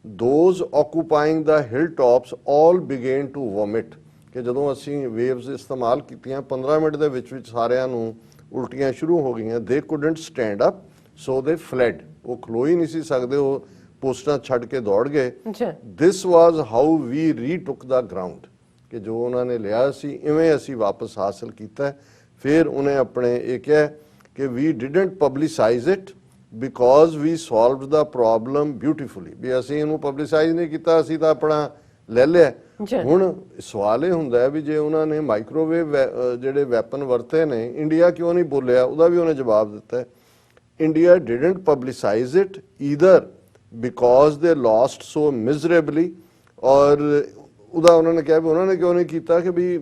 those occupying the hilltops all began to vomit। ਕਿ ਜਦੋਂ ਅਸੀਂ ਵੇਵਸ ਇਸਤੇਮਾਲ ਕੀਤੀਆਂ 15 ਮਿੰਟ ਦੇ ਵਿੱਚ ਸਾਰਿਆਂ ਨੂੰ ਉਲਟੀਆਂ ਸ਼ੁਰੂ ਹੋ ਗਈਆਂ। They couldn't stand up, so they fled। ਉਹ ਖਲੋ ਹੀ ਨਹੀਂ ਸੀ ਸਕਦੇ, ਉਹ ਪੋਸਟਾਂ ਛੱਡ ਕੇ ਦੌੜ ਗਏ। This was how we retook the ground। ਕਿ ਜੋ ਉਹਨਾਂ ਨੇ ਲਿਆ ਸੀ ਇਵੇਂ ਅਸੀਂ ਵਾਪਸ ਹਾਸਲ ਕੀਤਾ। ਫਿਰ ਉਹਨੇ ਆਪਣੇ ਇਹ ਕਿਹਾ ਕਿ we didn't publicize it because we solved the problem beautifully। ਵੀ ਅਸੀਂ ਇਹਨੂੰ ਪਬਲਿਸਾਈਜ਼ ਨਹੀਂ ਕੀਤਾ, ਅਸੀਂ ਤਾਂ ਆਪਣਾ ਲੈ ਲਿਆ। ਹੁਣ ਸਵਾਲ ਇਹ ਹੁੰਦਾ ਵੀ ਜੇ ਉਹਨਾਂ ਨੇ ਮਾਈਕ੍ਰੋਵੇਵ ਜਿਹੜੇ ਵੈਪਨ ਵਰਤੇ ਨੇ ਇੰਡੀਆ ਕਿਉਂ ਨਹੀਂ ਬੋਲਿਆ, ਉਹਦਾ ਵੀ ਉਹਨੇ ਜਵਾਬ ਦਿੱਤਾ। India didn't publicize it either because they lost so miserably। ਔਰ ਉਹਦਾ ਉਹਨਾਂ ਨੇ ਕਿਹਾ ਵੀ ਉਹਨਾਂ ਨੇ ਕਿਉਂ ਨਹੀਂ ਕੀਤਾ ਕਿ ਵੀ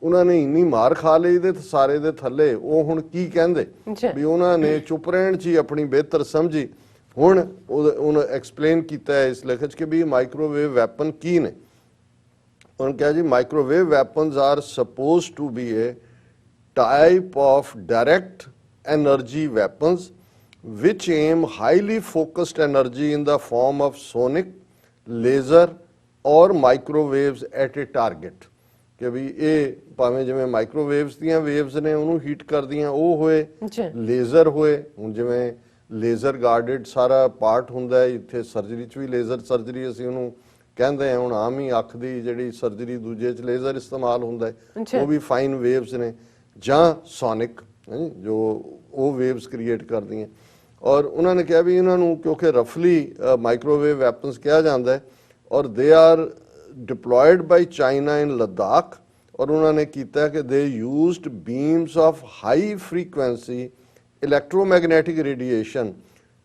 ਉਹਨਾਂ ਨੇ ਇੰਨੀ ਮਾਰ ਖਾ ਲਈ ਦੇ ਸਾਰੇ ਦੇ ਥੱਲੇ, ਉਹ ਹੁਣ ਕੀ ਕਹਿੰਦੇ ਵੀ ਉਹਨਾਂ ਨੇ ਚੁੱਪ ਰਹਿਣ 'ਚ ਹੀ ਆਪਣੀ ਬਿਹਤਰ ਸਮਝੀ। ਹੁਣ ਉਹਨੇ ਐਕਸਪਲੇਨ ਕੀਤਾ ਹੈ ਇਸ ਲੇਖ 'ਚ ਕਿ ਵੀ ਮਾਈਕ੍ਰੋਵੇਵ ਵੈਪਨ ਕੀ ਨੇ। ਉਹਨੇ ਕਿਹਾ ਜੀ microwave weapons are suppose to be a type of direct energy weapons which aim highly focused energy in the form of sonic, laser or microwaves at a target। ਕਿ ਵੀ ਇਹ ਭਾਵੇਂ ਜਿਵੇਂ ਮਾਈਕ੍ਰੋਵੇਵਸ ਦੀਆਂ ਵੇਵਸ ਨੇ ਉਹਨੂੰ ਹੀਟ ਕਰਦੀਆਂ ਉਹ ਹੋਏ, ਲੇਜ਼ਰ ਹੋਏ। ਹੁਣ ਜਿਵੇਂ ਲੇਜ਼ਰ ਗਾਰਡਡ ਸਾਰਾ ਪਾਰਟ ਹੁੰਦਾ, ਇੱਥੇ ਸਰਜਰੀ 'ਚ ਵੀ ਲੇਜ਼ਰ ਸਰਜਰੀ ਅਸੀਂ ਉਹਨੂੰ ਕਹਿੰਦੇ ਹਾਂ। ਹੁਣ ਆਮ ਹੀ ਅੱਖ ਦੀ ਜਿਹੜੀ ਸਰਜਰੀ ਦੂਜੇ 'ਚ ਲੇਜ਼ਰ ਇਸਤੇਮਾਲ ਹੁੰਦਾ, ਉਹ ਵੀ ਫਾਈਨ ਵੇਵਸ ਨੇ। ਜਾਂ ਸੋਨਿਕ ਜੋ ਉਹ ਵੇਵਸ ਕ੍ਰੀਏਟ ਕਰਦੀਆਂ। ਔਰ ਉਹਨਾਂ ਨੇ ਕਿਹਾ ਵੀ ਇਹਨਾਂ ਨੂੰ ਕਿਉਂਕਿ ਰਫਲੀ ਮਾਈਕ੍ਰੋਵੇਵ ਵੈਪਨਸ ਕਿਹਾ ਜਾਂਦਾ ਹੈ ਔਰ they are deployed by China in Ladakh। ਔਰ ਉਹਨਾਂ ਨੇ ਕੀਤਾ ਕਿ they used beams of high frequency electromagnetic radiation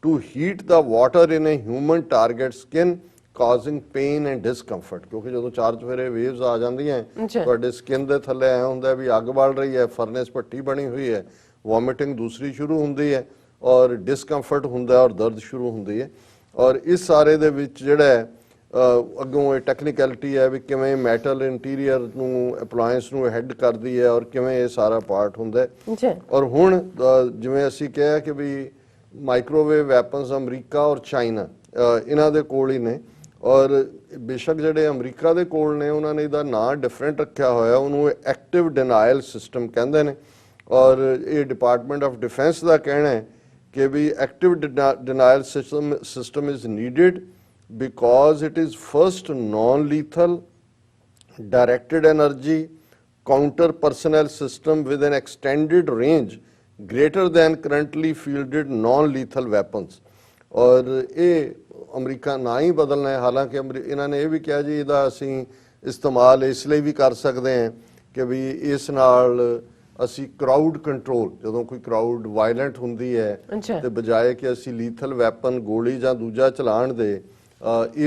to heat the water in a human target skin causing pain and discomfort। ਕਿਉਂਕਿ ਜਦੋਂ ਚਾਰ ਚੁਫੇਰੇ ਵੇਵਸ ਆ ਜਾਂਦੀਆਂ ਤੁਹਾਡੇ ਸਕਿਨ ਦੇ ਥੱਲੇ ਐ ਹੁੰਦਾ ਵੀ ਅੱਗ ਬਲ ਰਹੀ ਹੈ, ਫਰਨੈਸ ਭੱਠੀ ਬਣੀ ਹੋਈ ਹੈ, ਵੋਮਿਟਿੰਗ ਦੂਸਰੀ ਸ਼ੁਰੂ ਹੁੰਦੀ ਹੈ ਔਰ ਡਿਸਕੰਫਰਟ ਹੁੰਦਾ ਔਰ ਦਰਦ ਸ਼ੁਰੂ ਹੁੰਦੀ ਹੈ। ਔਰ ਇਸ ਸਾਰੇ ਦੇ ਵਿੱਚ ਜਿਹੜਾ ਅੱਗੋਂ ਇਹ ਟੈਕਨੀਕੈਲਿਟੀ ਹੈ ਵੀ ਕਿਵੇਂ ਮੈਟਲ ਇੰਟੀਰੀਅਰ ਨੂੰ ਅਪਲਾਇੰਸ ਨੂੰ ਹੈਡ ਕਰਦੀ ਹੈ ਔਰ ਕਿਵੇਂ ਇਹ ਸਾਰਾ ਪਾਰਟ ਹੁੰਦਾ। ਔਰ ਹੁਣ ਜਿਵੇਂ ਅਸੀਂ ਕਿਹਾ ਕਿ ਵੀ ਮਾਈਕ੍ਰੋਵੇਵ ਵੈਪਨਸ ਅਮਰੀਕਾ ਔਰ ਚਾਈਨਾ ਇਹਨਾਂ ਦੇ ਕੋਲ ਹੀ ਨੇ। ਔਰ ਬੇਸ਼ੱਕ ਜਿਹੜੇ ਅਮਰੀਕਾ ਦੇ ਕੋਲ ਨੇ ਉਹਨਾਂ ਨੇ ਇਹਦਾ ਨਾਂ ਡਿਫਰੈਂਟ ਰੱਖਿਆ ਹੋਇਆ, ਉਹਨੂੰ ਐਕਟਿਵ ਡਿਨਾਇਲ ਸਿਸਟਮ ਕਹਿੰਦੇ ਨੇ। ਔਰ ਇਹ ਡਿਪਾਰਟਮੈਂਟ ਆਫ ਡਿਫੈਂਸ ਦਾ ਕਹਿਣਾ ਹੈ कि भी active denial system is needed because it is first non lethal directed energy counter personnel system with an extended range greater than currently fielded non lethal weapons। और ਇਹ ਅਮਰੀਕਾ ਨਾ ਹੀ ਬਦਲਣਾ ਹੈ, ਹਾਲਾਂਕਿ ਇਹਨਾਂ ਨੇ ਇਹ ਵੀ ਕਿਹਾ ਜੀ ਇਹਦਾ ਅਸੀਂ ਇਸਤੇਮਾਲ ਇਸ ਲਈ ਵੀ ਕਰ ਸਕਦੇ ਹਾਂ ਕਿ ਵੀ ਇਸ ਨਾਲ ਅਸੀਂ ਕਰਾਊਡ ਕੰਟਰੋਲ, ਜਦੋਂ ਕੋਈ ਕਰਾਊਡ ਵਾਇਲੈਂਟ ਹੁੰਦੀ ਹੈ ਤੇ ਬਜਾਏ ਕਿ ਅਸੀਂ ਲੀਥਲ ਵੈਪਨ ਗੋਲੀ ਜਾਂ ਦੂਜਾ ਚਲਾਉਣ ਦੇ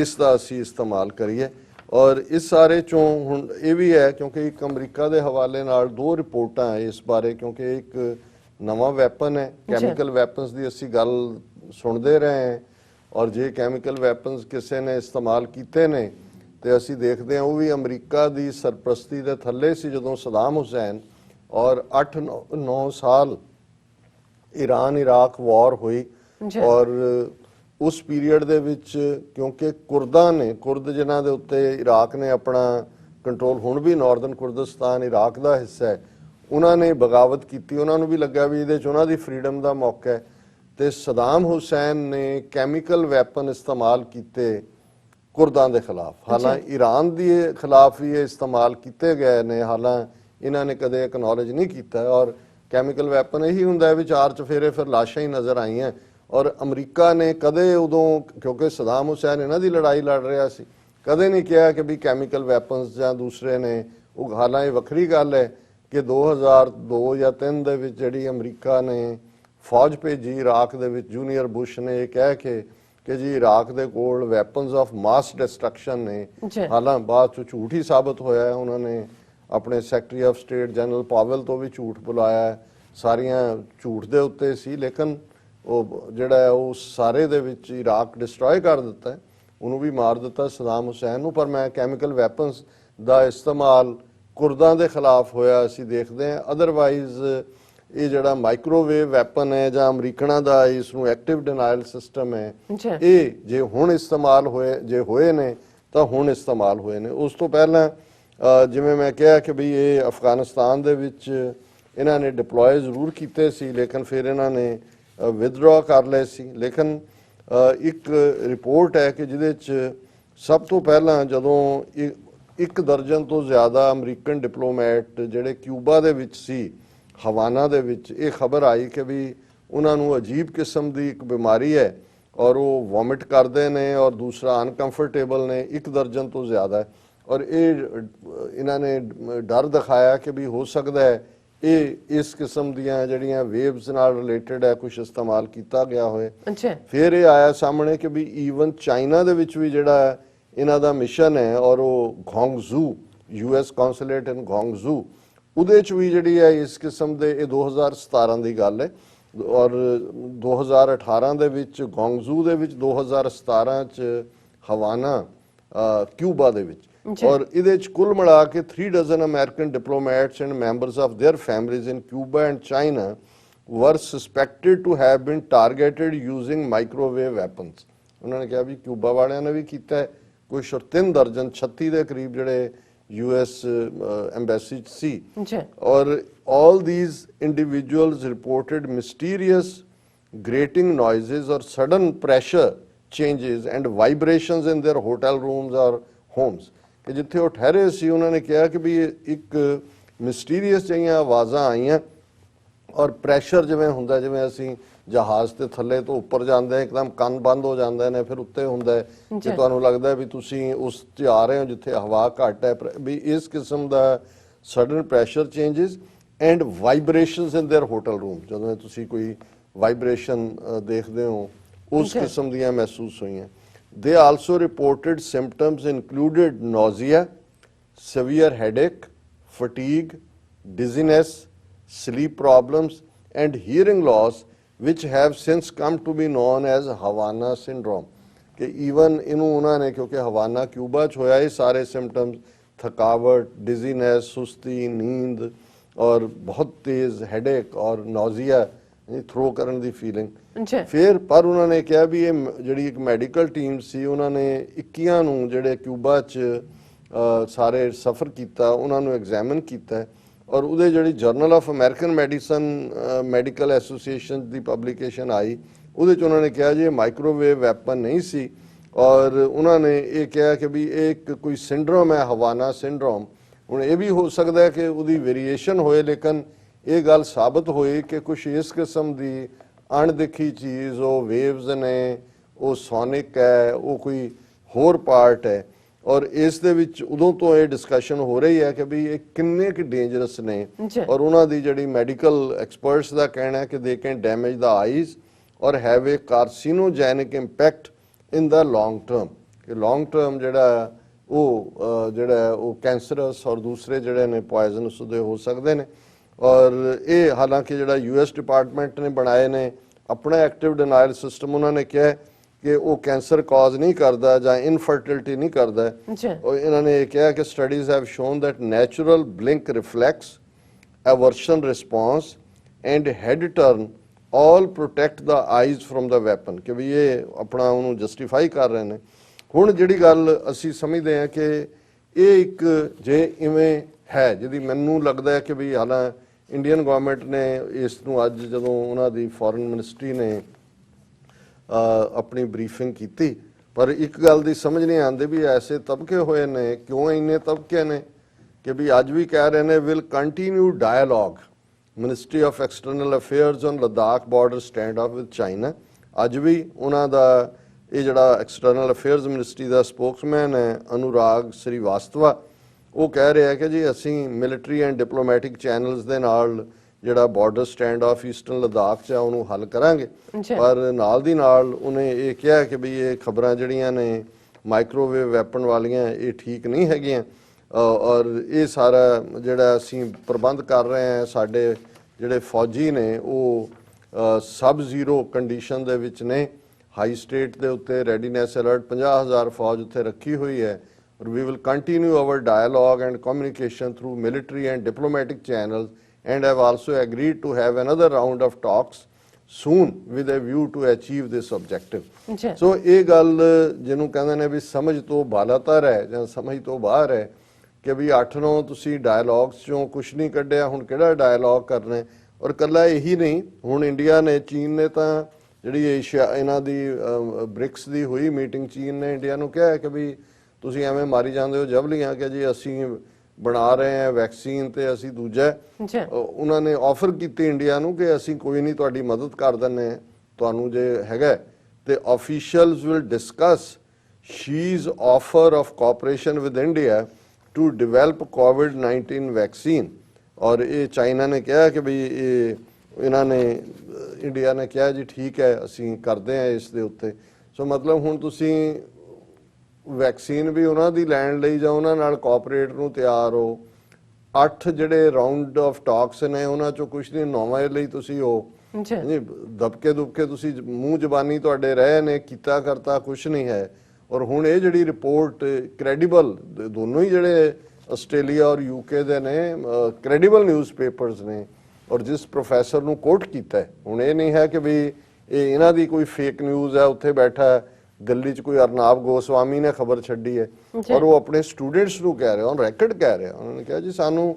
ਇਸ ਦਾ ਅਸੀਂ ਇਸਤੇਮਾਲ ਕਰੀਏ। ਔਰ ਇਸ ਸਾਰੇ ਚੋਂ ਹੁਣ ਇਹ ਵੀ ਹੈ ਕਿਉਂਕਿ ਇੱਕ ਅਮਰੀਕਾ ਦੇ ਹਵਾਲੇ ਨਾਲ 2 ਰਿਪੋਰਟਾਂ ਹੈ ਇਸ ਬਾਰੇ, ਕਿਉਂਕਿ ਇੱਕ ਨਵਾਂ ਵੈਪਨ ਹੈ, ਕੈਮੀਕਲ ਵੈਪਨਸ ਦੀ ਅਸੀਂ ਗੱਲ ਸੁਣਦੇ ਰਹੇ ਹਾਂ ਔਰ ਜੇ ਕੈਮੀਕਲ ਵੈਪਨਸ ਕਿਸੇ ਨੇ ਇਸਤੇਮਾਲ ਕੀਤੇ ਨੇ ਤੇ ਅਸੀਂ ਦੇਖਦੇ ਹਾਂ ਉਹ ਵੀ ਅਮਰੀਕਾ ਦੀ ਸਰਪ੍ਰਸਤੀ ਦੇ ਥੱਲੇ ਸੀ ਜਦੋਂ ਸਦਾਮ ਹੁਸੈਨ, ਔਰ 8-9 ਸਾਲ ਈਰਾਨ ਇਰਾਕ ਵਾਰ ਹੋਈ ਔਰ ਉਸ ਪੀਰੀਅਡ ਦੇ ਵਿੱਚ ਕਿਉਂਕਿ ਕੁਰਦ ਜਿਨ੍ਹਾਂ ਦੇ ਉੱਤੇ ਇਰਾਕ ਨੇ ਆਪਣਾ ਕੰਟਰੋਲ, ਹੁਣ ਵੀ ਨਾਰਦਰਨ ਕੁਰਦਿਸਤਾਨ ਇਰਾਕ ਦਾ ਹਿੱਸਾ ਹੈ, ਉਹਨਾਂ ਨੇ ਬਗਾਵਤ ਕੀਤੀ। ਉਹਨਾਂ ਨੂੰ ਵੀ ਲੱਗਾ ਵੀ ਇਹਦੇ 'ਚ ਉਹਨਾਂ ਦੀ ਫਰੀडम ਦਾ ਮੌਕਾ ਹੈ ਤੇ ਸਦਾਮ ਹੁਸੈਨ ਨੇ ਕੈਮੀਕਲ ਵੈਪਨ ਇਸਤੇਮਾਲ ਕੀਤੇ ਕੁਰਦਾਂ ਦੇ ਖਿਲਾਫ। ਹਾਲਾਂਕਿ ਈਰਾਨ ਦੇ ਖਿਲਾਫ ਵੀ ਇਹ ਇਸਤੇਮਾਲ ਕੀਤੇ ਗਏ ਨੇ, ਹਾਲਾਂਕਿ ਇਹਨਾਂ ਨੇ ਕਦੇ ਐਕਨੋਲਜ ਨਹੀਂ ਕੀਤਾ। ਔਰ ਕੈਮੀਕਲ ਵੈਪਨ ਇਹੀ ਹੁੰਦਾ ਵੀ 4 ਚਫੇਰੇ ਫਿਰ ਲਾਸ਼ਾਂ ਹੀ ਨਜ਼ਰ ਆਈਆਂ। ਔਰ ਅਮਰੀਕਾ ਨੇ ਕਦੇ ਉਦੋਂ, ਕਿਉਂਕਿ ਸਦਾਮ ਹੁਸੈਨ ਇਹਨਾਂ ਦੀ ਲੜਾਈ ਲੜ ਰਿਹਾ ਸੀ, ਕਦੇ ਨਹੀਂ ਕਿਹਾ ਕਿ ਵੀ ਕੈਮੀਕਲ ਵੈਪਨਸ ਜਾਂ ਦੂਸਰੇ ਨੇ ਉਹ। ਹਾਲਾਂਕਿ ਵੱਖਰੀ ਗੱਲ ਹੈ ਕਿ 2002 ਜਾਂ 3 ਦੇ ਵਿੱਚ ਜਿਹੜੀ ਅਮਰੀਕਾ ਨੇ ਫੌਜ ਭੇਜੀ ਇਰਾਕ ਦੇ ਵਿੱਚ, ਜੂਨੀਅਰ ਬੁਸ਼ ਨੇ ਇਹ ਕਹਿ ਕੇ ਕਿ ਜੀ ਇਰਾਕ ਦੇ ਕੋਲ ਵੈਪਨਸ ਆਫ ਮਾਸ ਡਿਸਟਰਕਸ਼ਨ ਨੇ। ਹਾਲਾਂਕਿ ਬਾਅਦ ਚ ਝੂਠ ਹੀ ਸਾਬਤ ਹੋਇਆ। ਉਹਨਾਂ ਨੇ ਆਪਣੇ secretary of state general Powell ਤੋਂ ਵੀ ਝੂਠ ਬੁਲਾਇਆ, ਸਾਰੀਆਂ ਝੂਠ ਦੇ ਉੱਤੇ ਸੀ, ਲੇਕਿਨ ਉਹ ਜਿਹੜਾ ਹੈ ਉਹ ਸਾਰੇ ਦੇ ਵਿੱਚ ਇਰਾਕ ਡਿਸਟਰੋਏ ਕਰ ਦਿੱਤਾ, ਉਹਨੂੰ ਵੀ ਮਾਰ ਦਿੱਤਾ ਸਦਾਮ ਹੁਸੈਨ ਨੂੰ। ਪਰ ਮੈਂ ਕੈਮੀਕਲ ਵੈਪਨਸ ਦਾ ਇਸਤੇਮਾਲ ਕੁਰਦਾਂ ਦੇ ਖਿਲਾਫ ਹੋਇਆ ਅਸੀਂ ਦੇਖਦੇ ਹਾਂ। ਅਦਰਵਾਈਜ਼ ਇਹ ਜਿਹੜਾ ਮਾਈਕ੍ਰੋਵੇਵ ਵੈਪਨ ਹੈ ਜਾਂ ਅਮਰੀਕਨਾਂ ਦਾ ਇਸ ਨੂੰ ਐਕਟਿਵ ਡਿਨਾਇਲ ਸਿਸਟਮ ਹੈ, ਇਹ ਜੇ ਹੁਣ ਇਸਤੇਮਾਲ ਹੋਏ ਨੇ ਤਾਂ ਹੁਣ ਇਸਤੇਮਾਲ ਹੋਏ ਨੇ। ਉਸ ਤੋਂ ਪਹਿਲਾਂ ਜਿਵੇਂ ਮੈਂ ਕਿਹਾ ਕਿ ਵੀ ਇਹ ਅਫਗਾਨਿਸਤਾਨ ਦੇ ਵਿੱਚ ਇਹਨਾਂ ਨੇ ਡਿਪਲੋਏ ਜ਼ਰੂਰ ਕੀਤੇ ਸੀ, ਲੇਕਿਨ ਫਿਰ ਇਹਨਾਂ ਨੇ ਵਿਦਡਰਾ ਕਰ ਲਏ ਸੀ। ਲੇਕਿਨ ਇੱਕ ਰਿਪੋਰਟ ਹੈ ਕਿ ਜਿਹਦੇ 'ਚ ਸਭ ਤੋਂ ਪਹਿਲਾਂ ਜਦੋਂ 1 ਦਰਜਨ ਤੋਂ ਜ਼ਿਆਦਾ ਅਮਰੀਕਨ ਡਿਪਲੋਮੈਟ ਜਿਹੜੇ ਕਿਊਬਾ ਦੇ ਵਿੱਚ ਸੀ, ਹਵਾਨਾ ਦੇ ਵਿੱਚ, ਇਹ ਖਬਰ ਆਈ ਕਿ ਵੀ ਉਹਨਾਂ ਨੂੰ ਅਜੀਬ ਕਿਸਮ ਦੀ ਇੱਕ ਬਿਮਾਰੀ ਹੈ ਔਰ ਉਹ ਵੋਮਿਟ ਕਰਦੇ ਨੇ ਔਰ ਦੂਸਰਾ ਅਨਕੰਫਰਟੇਬਲ ਨੇ। 1 ਦਰਜਨ ਤੋਂ ਜ਼ਿਆਦਾ ਔਰ ਇਹਨਾਂ ਨੇ ਡਰ ਦਿਖਾਇਆ ਕਿ ਵੀ ਹੋ ਸਕਦਾ ਹੈ ਇਹ ਇਸ ਕਿਸਮ ਦੀਆਂ ਜਿਹੜੀਆਂ ਵੇਵਸ ਨਾਲ ਰਿਲੇਟਡ ਹੈ ਕੁਝ ਇਸਤੇਮਾਲ ਕੀਤਾ ਗਿਆ ਹੋਏ। ਫਿਰ ਇਹ ਆਇਆ ਸਾਹਮਣੇ ਕਿ ਵੀ ਈਵਨ ਚਾਈਨਾ ਦੇ ਵਿੱਚ ਵੀ ਜਿਹੜਾ ਇਹਨਾਂ ਦਾ ਮਿਸ਼ਨ ਹੈ ਔਰ ਉਹ ਗੋਂਗਜ਼ੂ US ਕੌਂਸੂਲੇਟ ਇਨ ਗੋਂਗਜ਼ੂ, ਉਹਦੇ 'ਚ ਵੀ ਜਿਹੜੀ ਹੈ ਇਸ ਕਿਸਮ ਦੇ, ਇਹ 2017 ਦੀ ਗੱਲ ਹੈ ਔਰ 2018 ਦੇ ਵਿੱਚ ਗੋਂਗਜ਼ੂ ਦੇ ਵਿੱਚ, 2017 'ਚ ਹਵਾਨਾ ਕਿਊਬਾ ਦੇ ਵਿੱਚ। ਔਰ ਇਹਦੇ 'ਚ ਕੁੱਲ ਮਿਲਾ ਕੇ 3 dozen American diplomats and members of their families in Cuba and China were suspected to have been targeted using microwave weapons. ਉਹਨਾਂ ਨੇ ਕਿਹਾ ਵੀ ਕਿਊਬਾ ਵਾਲਿਆਂ ਨੇ ਵੀ ਕੀਤਾ ਕੁਝ, 3 ਦਰਜਨ 36 ਦੇ ਕਰੀਬ ਜਿਹੜੇ US ਐਮਬੈਸੀ 'ਚ ਸੀ। ਔਰ all these individuals reported mysterious grating noises or sudden pressure changes and vibrations in their hotel rooms or homes। ਕਿ ਜਿੱਥੇ ਉਹ ਠਹਿਰੇ ਸੀ ਉਹਨਾਂ ਨੇ ਕਿਹਾ ਕਿ ਵੀ ਇੱਕ ਮਿਸਟੀਰੀਅਸ ਜਿਹੀਆਂ ਆਵਾਜ਼ਾਂ ਆਈਆਂ ਔਰ ਪ੍ਰੈਸ਼ਰ ਜਿਵੇਂ ਹੁੰਦਾ, ਜਿਵੇਂ ਅਸੀਂ ਜਹਾਜ਼ ਤੇ ਥੱਲੇ ਤੋਂ ਉੱਪਰ ਜਾਂਦੇ ਇੱਕਦਮ ਕੰਨ ਬੰਦ ਹੋ ਜਾਂਦੇ ਨੇ, ਫਿਰ ਉੱਤੇ ਹੁੰਦਾ ਕਿ ਤੁਹਾਨੂੰ ਲੱਗਦਾ ਵੀ ਤੁਸੀਂ ਉਸ 'ਚ ਆ ਰਹੇ ਹੋ ਜਿੱਥੇ ਹਵਾ ਘੱਟ ਹੈ, ਵੀ ਇਸ ਕਿਸਮ ਦਾ sudden pressure changes and vibrations in their hotel room. ਜਦੋਂ ਤੁਸੀਂ ਕੋਈ ਵਾਈਬ੍ਰੇਸ਼ਨ ਦੇਖਦੇ ਹੋ ਉਸ ਕਿਸਮ ਦੀਆਂ ਮਹਿਸੂਸ ਹੋਈਆਂ। They also reported symptoms included nausea, severe headache, fatigue, dizziness, sleep problems, and hearing loss, which have since come to be known as Havana syndrome। कि even इन्हों उन्होंने, क्योंकि हवाना क्यूबा च होया, ये सारे symptoms, थकावट, डिजीनेस, सुस्ती, नींद और बहुत तेज हेडेक और nausea, थ्रो करने ਦੀ ਫੀਲਿੰਗ। ਫਿਰ ਪਰ ਉਹਨਾਂ ਨੇ ਕਿਹਾ ਵੀ ਇਹ ਜਿਹੜੀ ਇੱਕ ਮੈਡੀਕਲ ਟੀਮ ਸੀ ਉਹਨਾਂ ਨੇ 21 ਨੂੰ ਜਿਹੜੇ ਕਿਊਬਾ 'ਚ ਸਾਰੇ ਸਫਰ ਕੀਤਾ ਉਹਨਾਂ ਨੂੰ ਐਗਜ਼ਾਮਿਨ ਕੀਤਾ ਔਰ ਉਹਦੇ ਜਿਹੜੀ general of American medical association the publication ਆਈ, ਉਹਦੇ ਚ ਉਹਨਾਂ ਨੇ ਕਿਹਾ ਜੀ ਇਹ ਮਾਈਕ੍ਰੋਵੇਵ ਵੈਪਨ ਨਹੀਂ ਸੀ, ਔਰ ਉਹਨਾਂ ਨੇ ਇਹ ਕਿਹਾ ਕਿ ਵੀ ਇਹ ਇੱਕ ਕੋਈ ਸਿੰਡਰੋਮ ਹੈ, ਹਵਾਨਾ ਸਿੰਡਰੋਮ। ਹੁਣ ਇਹ ਵੀ ਹੋ ਸਕਦਾ ਹੈ ਕਿ ਉਹਦੀ ਵੇਰੀਏਸ਼ਨ ਹੋਏ, ਲੇਕਿਨ ਇਹ ਗੱਲ ਸਾਬਤ ਹੋਈ ਕਿ ਕੁਝ ਇਸ ਕਿਸਮ ਦੀ ਅਣਦਿੱਖੀ ਚੀਜ਼, ਉਹ ਵੇਵਜ਼ ਨੇ, ਉਹ ਸੋਨਿਕ ਹੈ, ਉਹ ਕੋਈ ਹੋਰ ਪਾਰਟ ਹੈ। ਔਰ ਇਸ ਦੇ ਵਿੱਚ ਉਦੋਂ ਤੋਂ ਇਹ ਡਿਸਕਸ਼ਨ ਹੋ ਰਹੀ ਹੈ ਕਿ ਵੀ ਇਹ ਕਿੰਨੇ ਕਿ ਡੇਂਜਰਸ ਨੇ, ਔਰ ਉਹਨਾਂ ਦੀ ਜਿਹੜੀ ਮੈਡੀਕਲ ਐਕਸਪਰਟਸ ਦਾ ਕਹਿਣਾ ਹੈ ਕਿ they can damage the eyes or have a carcinogenic impact in the long term, ਕਿ ਲੌਂਗ ਟਰਮ ਜਿਹੜਾ ਉਹ ਕੈਂਸਰਸ ਔਰ ਦੂਸਰੇ ਜਿਹੜੇ ਨੇ ਪੋਇਜ਼ਨਸ ਉਹਦੇ ਹੋ ਸਕਦੇ ਨੇ। ਔਰ ਇਹ ਹਾਲਾਂਕਿ ਜਿਹੜਾ US ਡਿਪਾਰਟਮੈਂਟ ਨੇ ਬਣਾਏ ਨੇ ਆਪਣਾ ਐਕਟਿਵ ਡਿਨਾਇਲ ਸਿਸਟਮ, ਉਹਨਾਂ ਨੇ ਕਿਹਾ ਕਿ ਉਹ ਕੈਂਸਰ ਕਾਜ਼ ਨਹੀਂ ਕਰਦਾ ਜਾਂ ਇਨਫਰਟੀਲਿਟੀ ਨਹੀਂ ਕਰਦਾ। ਔਰ ਇਹਨਾਂ ਨੇ ਇਹ ਕਿਹਾ ਕਿ studies have shown that natural blink reflex, aversion response and head turn all protect the eyes from the weapon, ਕਿ ਵੀ ਇਹ ਆਪਣਾ ਉਹਨੂੰ ਜਸਟੀਫਾਈ ਕਰ ਰਹੇ ਨੇ। ਹੁਣ ਜਿਹੜੀ ਗੱਲ ਅਸੀਂ ਸਮਝਦੇ ਹਾਂ ਕਿ ਇਹ ਇੱਕ ਜੇ ਇਵੇਂ ਹੈ, ਜਿਹਦੀ ਮੈਨੂੰ ਲੱਗਦਾ ਹੈ ਕਿ ਵੀ ਹਾਲਾਂ ਇੰਡੀਅਨ ਗਵਰਨਮੈਂਟ ਨੇ ਇਸ ਨੂੰ ਅੱਜ ਜਦੋਂ ਉਹਨਾਂ ਦੀ ਫੋਰਨ ਮਿਨਿਸਟਰੀ ਨੇ ਆਪਣੀ ਬਰੀਫਿੰਗ ਕੀਤੀ, ਪਰ ਇੱਕ ਗੱਲ ਦੀ ਸਮਝ ਨਹੀਂ ਆਉਂਦੀ ਵੀ ਐਸੇ ਤਬਕੇ ਹੋਏ ਨੇ, ਕਿਉਂ ਇੰਨੇ ਤਬਕੇ ਨੇ, ਕਿ ਵੀ ਅੱਜ ਵੀ ਕਹਿ ਰਹੇ ਨੇ will continue dialogue ministry of external affairs on Ladakh border standoff with China. ਅੱਜ ਵੀ ਉਹਨਾਂ ਦਾ ਇਹ ਜਿਹੜਾ ਐਕਸਟਰਨਲ ਅਫੇਅਰਸ ਮਿਨਿਸਟਰੀ ਦਾ ਸਪੋਕਸਮੈਨ ਹੈ ਅਨੁਰਾਗ ਸ੍ਰੀਵਾਸਤਵਾ, ਉਹ ਕਹਿ ਰਿਹਾ ਕਿ ਜੀ ਅਸੀਂ ਮਿਲਟਰੀ ਐਂਡ ਡਿਪਲੋਮੈਟਿਕ ਚੈਨਲਸ ਦੇ ਨਾਲ ਜਿਹੜਾ border stand of eastern Ladakh 'ਚ ਉਹਨੂੰ ਹੱਲ ਕਰਾਂਗੇ। ਪਰ ਨਾਲ ਦੀ ਨਾਲ ਉਹਨੇ ਇਹ ਕਿਹਾ ਕਿ ਵੀ ਇਹ ਖਬਰਾਂ ਜਿਹੜੀਆਂ ਨੇ ਮਾਈਕ੍ਰੋਵੇਵ ਵੈਪਨ ਵਾਲੀਆਂ ਇਹ ਠੀਕ ਨਹੀਂ ਹੈਗੀਆਂ, ਔਰ ਇਹ ਸਾਰਾ ਜਿਹੜਾ ਅਸੀਂ ਪ੍ਰਬੰਧ ਕਰ ਰਹੇ ਹਾਂ, ਸਾਡੇ ਜਿਹੜੇ ਫੌਜੀ ਨੇ ਉਹ ਸਬ ਜ਼ੀਰੋ ਕੰਡੀਸ਼ਨ ਦੇ ਵਿੱਚ ਨੇ, ਹਾਈ ਸਟੇਟ ਦੇ ਉੱਤੇ ਰੈਡੀਨੈਸ ਅਲਰਟ 50,000 ਫੌਜ ਉੱਥੇ ਰੱਖੀ ਹੋਈ ਹੈ। ਔਰ we will continue our dialogue and communication through military and diplomatic channels and have also agreed to have another round of talks soon with a view to achieve this objective. So ਇਹ ਗੱਲ ਜਿਹਨੂੰ ਕਹਿੰਦੇ ਨੇ ਵੀ ਸਮਝ ਤੋਂ ਬਾਲਾਤਰ ਹੈ ਜਾਂ ਸਮਝ ਤੋਂ ਬਾਹਰ ਹੈ, ਕਿ ਵੀ 8-9 ਤੁਸੀਂ ਡਾਇਲੌਗਸ ਚੋਂ ਕੁਛ ਨਹੀਂ ਕੱਢਿਆ, ਹੁਣ ਕਿਹੜਾ ਡਾਇਲੌਗ ਕਰਨਾ। ਔਰ ਕੱਲਾ ਇਹੀ ਨਹੀਂ, ਹੁਣ ਇੰਡੀਆ ਨੇ, ਚੀਨ ਨੇ ਤਾਂ ਜਿਹੜੀ ਏਸ਼ੀਆ ਇਹਨਾਂ ਦੀ ਬ੍ਰਿਕਸ ਦੀ ਹੋਈ ਮੀਟਿੰਗ, ਚੀਨ ਨੇ ਇੰਡੀਆ ਨੂੰ ਕਿਹਾ ਕਿ ਵੀ ਤੁਸੀਂ ਐਵੇਂ ਮਾਰੀ ਜਾਂਦੇ ਹੋ ਜਵਲੀਆਂ ਕਿ ਜੀ ਅਸੀਂ ਬਣਾ ਰਹੇ ਹਾਂ ਵੈਕਸੀਨ ਤੇ ਅਸੀਂ ਦੂਜਾ। ਉਹਨਾਂ ਨੇ ਆਫਰ ਕੀਤੀ ਇੰਡੀਆ ਨੂੰ ਕਿ ਅਸੀਂ ਕੋਈ ਨਹੀਂ ਤੁਹਾਡੀ ਮਦਦ ਕਰ ਦਿੰਦੇ ਹਾਂ, ਤੁਹਾਨੂੰ ਜੇ ਹੈਗਾ ਤੇ officials will discuss Xi's offer of cooperation with India to develop ਕੋਵਿਡ-19 ਵੈਕਸੀਨ। ਔਰ ਇਹ ਚਾਈਨਾ ਨੇ ਕਿਹਾ ਕਿ ਵੀ ਇਹਨਾਂ ਨੇ ਇੰਡੀਆ ਨੇ ਕਿਹਾ ਜੀ ਠੀਕ ਹੈ ਅਸੀਂ ਕਰਦੇ ਹਾਂ ਇਸ ਦੇ ਉੱਤੇ। ਸੋ ਮਤਲਬ ਹੁਣ ਤੁਸੀਂ ਵੈਕਸੀਨ ਵੀ ਉਹਨਾਂ ਦੀ ਲੈਣ ਲਈ ਜਾਂ ਉਹਨਾਂ ਨਾਲ ਕੋਆਪਰੇਟ ਨੂੰ ਤਿਆਰ ਹੋ। 8 ਜਿਹੜੇ ਰਾਉਂਡ ਆਫ ਟਾਕਸ ਨੇ ਉਹਨਾਂ ਚੋਂ ਕੁਛ ਨਹੀਂ, 9ਵੇਂ ਲਈ ਤੁਸੀਂ ਹੋ ਦਬਕੇ ਦੁਬਕੇ ਤੁਸੀਂ ਮੂੰਹ ਜ਼ਬਾਨੀ ਤੁਹਾਡੇ ਰਹੇ ਨੇ, ਕੀਤਾ ਕਰਤਾ ਕੁਛ ਨਹੀਂ ਹੈ। ਔਰ ਹੁਣ ਇਹ ਜਿਹੜੀ ਰਿਪੋਰਟ ਕ੍ਰੈਡੀਬਲ, ਦੋਨੋਂ ਹੀ ਜਿਹੜੇ ਆਸਟ੍ਰੇਲੀਆ ਔਰ UK ਦੇ ਨੇ ਕ੍ਰੈਡੀਬਲ ਨਿਊਜ਼ਪੇਪਰਸ ਨੇ, ਔਰ ਜਿਸ ਪ੍ਰੋਫੈਸਰ ਨੂੰ ਕੋਟ ਕੀਤਾ ਹੈ, ਹੁਣ ਇਹ ਨਹੀਂ ਹੈ ਕਿ ਵੀ ਇਹ ਇਹਨਾਂ ਦੀ ਕੋਈ ਫੇਕ ਨਿਊਜ਼ ਹੈ, ਉੱਥੇ ਬੈਠਾ ਦਿੱਲੀ 'ਚ ਕੋਈ ਅਰਨਾਬ ਗੋਸਵਾਮੀ ਨੇ ਖਬਰ ਛੱਡੀ ਹੈ, ਔਰ ਉਹ ਆਪਣੇ ਸਟੂਡੈਂਟਸ ਨੂੰ ਕਹਿ ਰਿਹਾ, ਔਨ ਰੈਕਡ ਕਹਿ ਰਿਹਾ। ਉਹਨਾਂ ਨੇ ਕਿਹਾ ਜੀ ਸਾਨੂੰ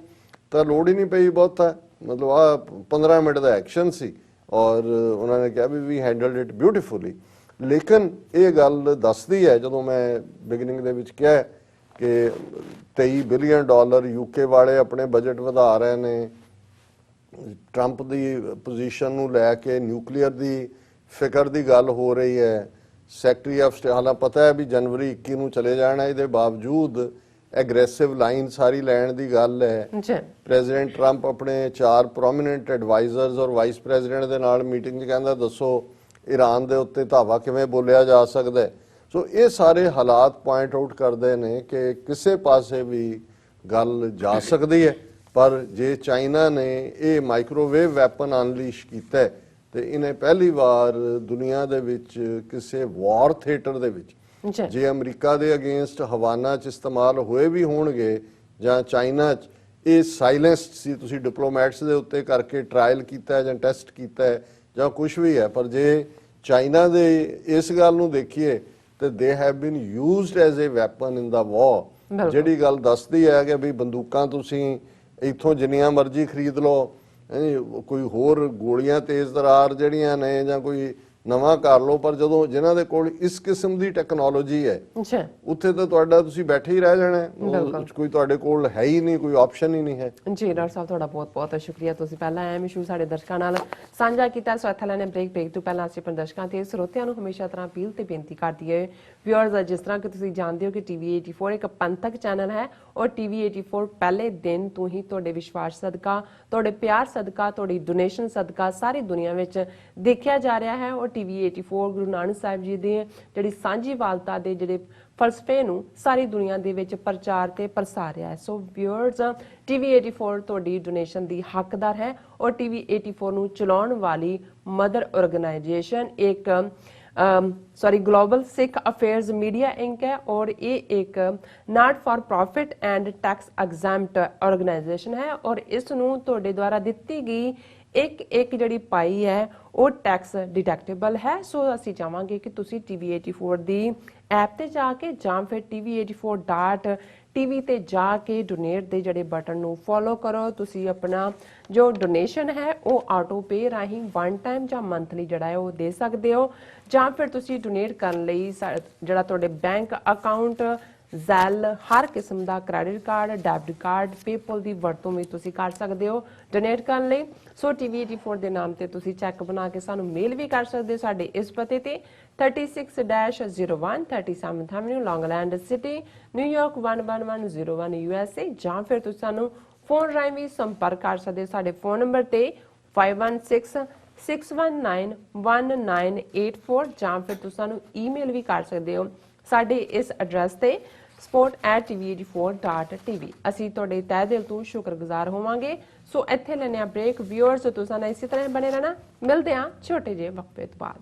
ਤਾਂ ਲੋੜ ਹੀ ਨਹੀਂ ਪਈ ਬਹੁਤਾ, ਮਤਲਬ ਆ 15 ਮਿੰਟ ਦਾ ਐਕਸ਼ਨ ਸੀ, ਔਰ ਉਹਨਾਂ ਨੇ ਕਿਹਾ ਵੀ ਹੈਂਡਲਡ ਇਟ ਬਿਊਟੀਫੁਲੀ। ਲੇਕਿਨ ਇਹ ਗੱਲ ਦੱਸਦੀ ਹੈ, ਜਦੋਂ ਮੈਂ ਬਿਗਨਿੰਗ ਦੇ ਵਿੱਚ ਕਿਹਾ ਕਿ $23 ਬਿਲੀਅਨ UK ਵਾਲੇ ਆਪਣੇ ਬਜਟ ਵਧਾ ਰਹੇ ਨੇ, ਟਰੰਪ ਦੀ ਪੋਜੀਸ਼ਨ ਨੂੰ ਲੈ ਕੇ ਨਿਊਕਲੀਅਰ ਦੀ ਫਿਕਰ ਦੀ ਗੱਲ ਹੋ ਰਹੀ ਹੈ। ਸੈਕਟਰੀ ਆਫ ਸਟੇਟ ਹਾਲਾਂ ਪਤਾ ਹੈ ਵੀ ਜਨਵਰੀ 21 ਨੂੰ ਚਲੇ ਜਾਣਾ, ਇਹਦੇ ਬਾਵਜੂਦ ਐਗਰੈਸਿਵ ਲਾਈਨ ਸਾਰੀ ਲੈਣ ਦੀ ਗੱਲ ਹੈ। ਪ੍ਰੈਜ਼ੀਡੈਂਟ ਟਰੰਪ ਆਪਣੇ 4 ਪ੍ਰੋਮੀਨੈਂਟ ਐਡਵਾਈਜ਼ਰਸ ਔਰ ਵਾਈਸ ਪ੍ਰੈਜ਼ੀਡੈਂਟ ਦੇ ਨਾਲ ਮੀਟਿੰਗ 'ਚ ਕਹਿੰਦਾ ਦੱਸੋ ਈਰਾਨ ਦੇ ਉੱਤੇ ਧਾਵਾ ਕਿਵੇਂ ਬੋਲਿਆ ਜਾ ਸਕਦਾ ਹੈ। ਸੋ ਇਹ ਸਾਰੇ ਹਾਲਾਤ ਪੁਆਇੰਟ ਆਊਟ ਕਰਦੇ ਨੇ ਕਿ ਕਿਸੇ ਪਾਸੇ ਵੀ ਗੱਲ ਜਾ ਸਕਦੀ ਹੈ, ਪਰ ਜੇ ਚਾਈਨਾ ਨੇ ਇਹ ਮਾਈਕ੍ਰੋਵੇਵ ਵੈਪਨ ਅਨਲੀਸ਼ ਕੀਤਾ ਤੇ ਇਹਨੇ ਪਹਿਲੀ ਵਾਰ ਦੁਨੀਆ ਦੇ ਵਿੱਚ ਕਿਸੇ ਵਾਰ ਥੀਏਟਰ ਦੇ ਵਿੱਚ ਜੇ ਅਮਰੀਕਾ ਦੇ ਅਗੇਂਸਟ ਹਵਾਨਾ 'ਚ ਇਸਤੇਮਾਲ ਹੋਏ ਵੀ ਹੋਣਗੇ ਜਾਂ ਚਾਈਨਾ 'ਚ, ਇਹ ਸਾਇਲੈਂਸ ਸੀ, ਤੁਸੀਂ ਡਿਪਲੋਮੈਟਸ ਦੇ ਉੱਤੇ ਕਰਕੇ ਟਰਾਇਲ ਕੀਤਾ ਜਾਂ ਟੈਸਟ ਕੀਤਾ ਜਾਂ ਕੁਝ ਵੀ ਹੈ, ਪਰ ਜੇ ਚਾਈਨਾ ਦੇ ਇਸ ਗੱਲ ਨੂੰ ਦੇਖੀਏ ਤੇ they have been used as a weapon in the war. ਜਿਹੜੀ ਗੱਲ ਦੱਸਦੀ ਹੈ ਕਿ ਵੀ ਬੰਦੂਕਾਂ ਤੁਸੀਂ ਇੱਥੋਂ ਜਿੰਨੀਆਂ ਮਰਜ਼ੀ ਖਰੀਦ ਲਓ, ਕੋਈ ਹੋਰ ਗੋਲੀਆਂ ਤੇਜ਼ ਤਰਾਰ ਜਿਹੜੀਆਂ ਨੇ ਜਾਂ ਕੋਈ ਨਵਾਂ ਕਰ ਲਓ, ਪਰ ਜਦੋਂ ਜਿਨ੍ਹਾਂ ਦੇ ਕੋਲ ਇਸ ਕਿਸਮ ਦੀ ਟੈਕਨੋਲੋਜੀ ਹੈ ਅੱਛਾ ਉੱਥੇ ਤਾਂ ਤੁਹਾਡਾ ਤੁਸੀਂ ਬੈਠੇ ਹੀ ਰਹਿ ਜਾਣਾ ਹੈ। ਕੋਈ ਤੁਹਾਡੇ ਕੋਲ ਹੈ ਹੀ ਨਹੀਂ, ਕੋਈ ਆਪਸ਼ਨ ਹੀ ਨਹੀਂ ਹੈ। ਜੀ ਡਾਕਟਰ ਸਾਹਿਬ ਤੁਹਾਡਾ ਬਹੁਤ ਬਹੁਤ ਸ਼ੁਕਰੀਆ, ਤੁਸੀਂ ਪਹਿਲਾਂ ਐਮ ਇਸ਼ੂ ਸਾਡੇ ਦਰਸ਼ਕਾਂ ਨਾਲ ਸਾਂਝਾ ਕੀਤਾ। ਸੋ ਇੱਥੇ ਲੈਣੇ ਬ੍ਰੇਕ ਤੋਂ ਪਹਿਲਾਂ ਅਸੀਂ ਆਪਣੇ ਦਰਸ਼ਕਾਂ ਤੇ ਸਰੋਤਿਆਂ ਨੂੰ ਹਮੇਸ਼ਾ ਤਰ੍ਹਾਂ ਅਪੀਲ ਤੇ ਬੇਨਤੀ ਕਰਦੀ ਹੈ ਵਿਊਅਰਸ, ਜਿਸ ਤਰ੍ਹਾਂ ਕਿ ਤੁਸੀਂ ਜਾਣਦੇ ਹੋ ਕਿ ਟੀਵੀ 84 ਇੱਕ ਪੰਥਕ ਚੈਨਲ ਹੈ ਔਰ ਟੀਵੀ 84 ਪਹਿਲੇ ਦਿਨ ਤੋਂ ਹੀ ਤੁਹਾਡੇ ਵਿਸ਼ਵਾਸ ਸਦਕਾ, ਤੁਹਾਡੇ ਪਿਆਰ ਸਦਕਾ, ਤੁਹਾਡੀ ਡੋਨੇਸ਼ਨ ਸਦਕਾ ਸਾਰੀ ਦੁਨੀਆ ਵਿੱਚ ਦੇਖਿਆ ਜਾ ਰਿਹਾ ਹੈ। ਔਰ ਟੀਵੀ 84 ਗੁਰੂ ਨਾਨਕ ਸਾਹਿਬ ਜੀ ਦੀ ਜਿਹੜੀ ਸਾਂਝੀਵਾਲਤਾ ਦੇ ਜਿਹੜੇ ਫਲਸਫੇ ਨੂੰ ਸਾਰੀ ਦੁਨੀਆ ਦੇ ਵਿੱਚ ਪ੍ਰਚਾਰ ਤੇ ਪ੍ਰਸਾਰ ਰਿਹਾ ਹੈ। ਸੋ ਵਿਊਅਰਸ, ਟੀਵੀ 84 ਤੁਹਾਡੀ ਡੋਨੇਸ਼ਨ ਦੀ ਹੱਕਦਾਰ ਹੈ ਔਰ ਟੀਵੀ 84 ਨੂੰ ਚਲਾਉਣ ਵਾਲੀ ਮਦਰ ਆਰਗੇਨਾਈਜੇਸ਼ਨ ਇੱਕ Global Sikh Affairs Media Inc है और ये एक not for profit and tax exempt organisation है और इस नूं तुहाडे द्वारा दित्ती गई एक जिहड़ी पाई है वो टैक्स डिडक्टेबल है। सो असीं चाहांगे कि तुसीं TV 84 दी ऐप ते जाके जां फिर TV84.tv ते जाके डोनेट दे जिहड़े बटन नूं फॉलो करो। तुसीं अपना जो डोनेशन है वो ऑटो पे राहीं वन टाइम जां मंथली जिहड़ा है वो दे सकदे हो, जां फिर तुसीं डोनेट करन लई जिहड़ा तुहाडे बैंक अकाउंट ਜ਼ੈਲ हर किस्म का credit card, debit card, PayPal की वरतों भी तुसी कर सकते हो डोनेट करने लई। सो TV 84 के नाम से तुसी चैक बना के सानू मेल भी कर सकते हो साडे इस पते ते 36-01 37th Avenue, Long Island City, New York 11101 USA, जां फिर तुसी सानू फोन राਹੀਂ भी संपर्क कर सकते हो साडे फोन नंबर ते 5166191984, जां फिर तुसी सानू ईमेल भी कर सकते हो साडे इस एड्रैस ते support@tv84.tv। ਅਸੀਂ ਤੁਹਾਡੇ ਤਹਿ ਦਿਲ ਤੋਂ ਸ਼ੁਕਰਗੁਜ਼ਾਰ ਹੋਵਾਂਗੇ। ਸੋ ਇੱਥੇ ਲੈਣੇ ਆ ਬ੍ਰੇਕ। ਵਿਊਅਰਸ, ਤੁਸੀਂ ਨਾਲ ਇਸੇ ਤਰ੍ਹਾਂ ਬਣੇ ਰਹਿਣਾ। ਮਿਲਦੇ ਆ ਛੋਟੇ ਜਿਹੇ ਵਕਫੇ ਤੋਂ ਬਾਅਦ।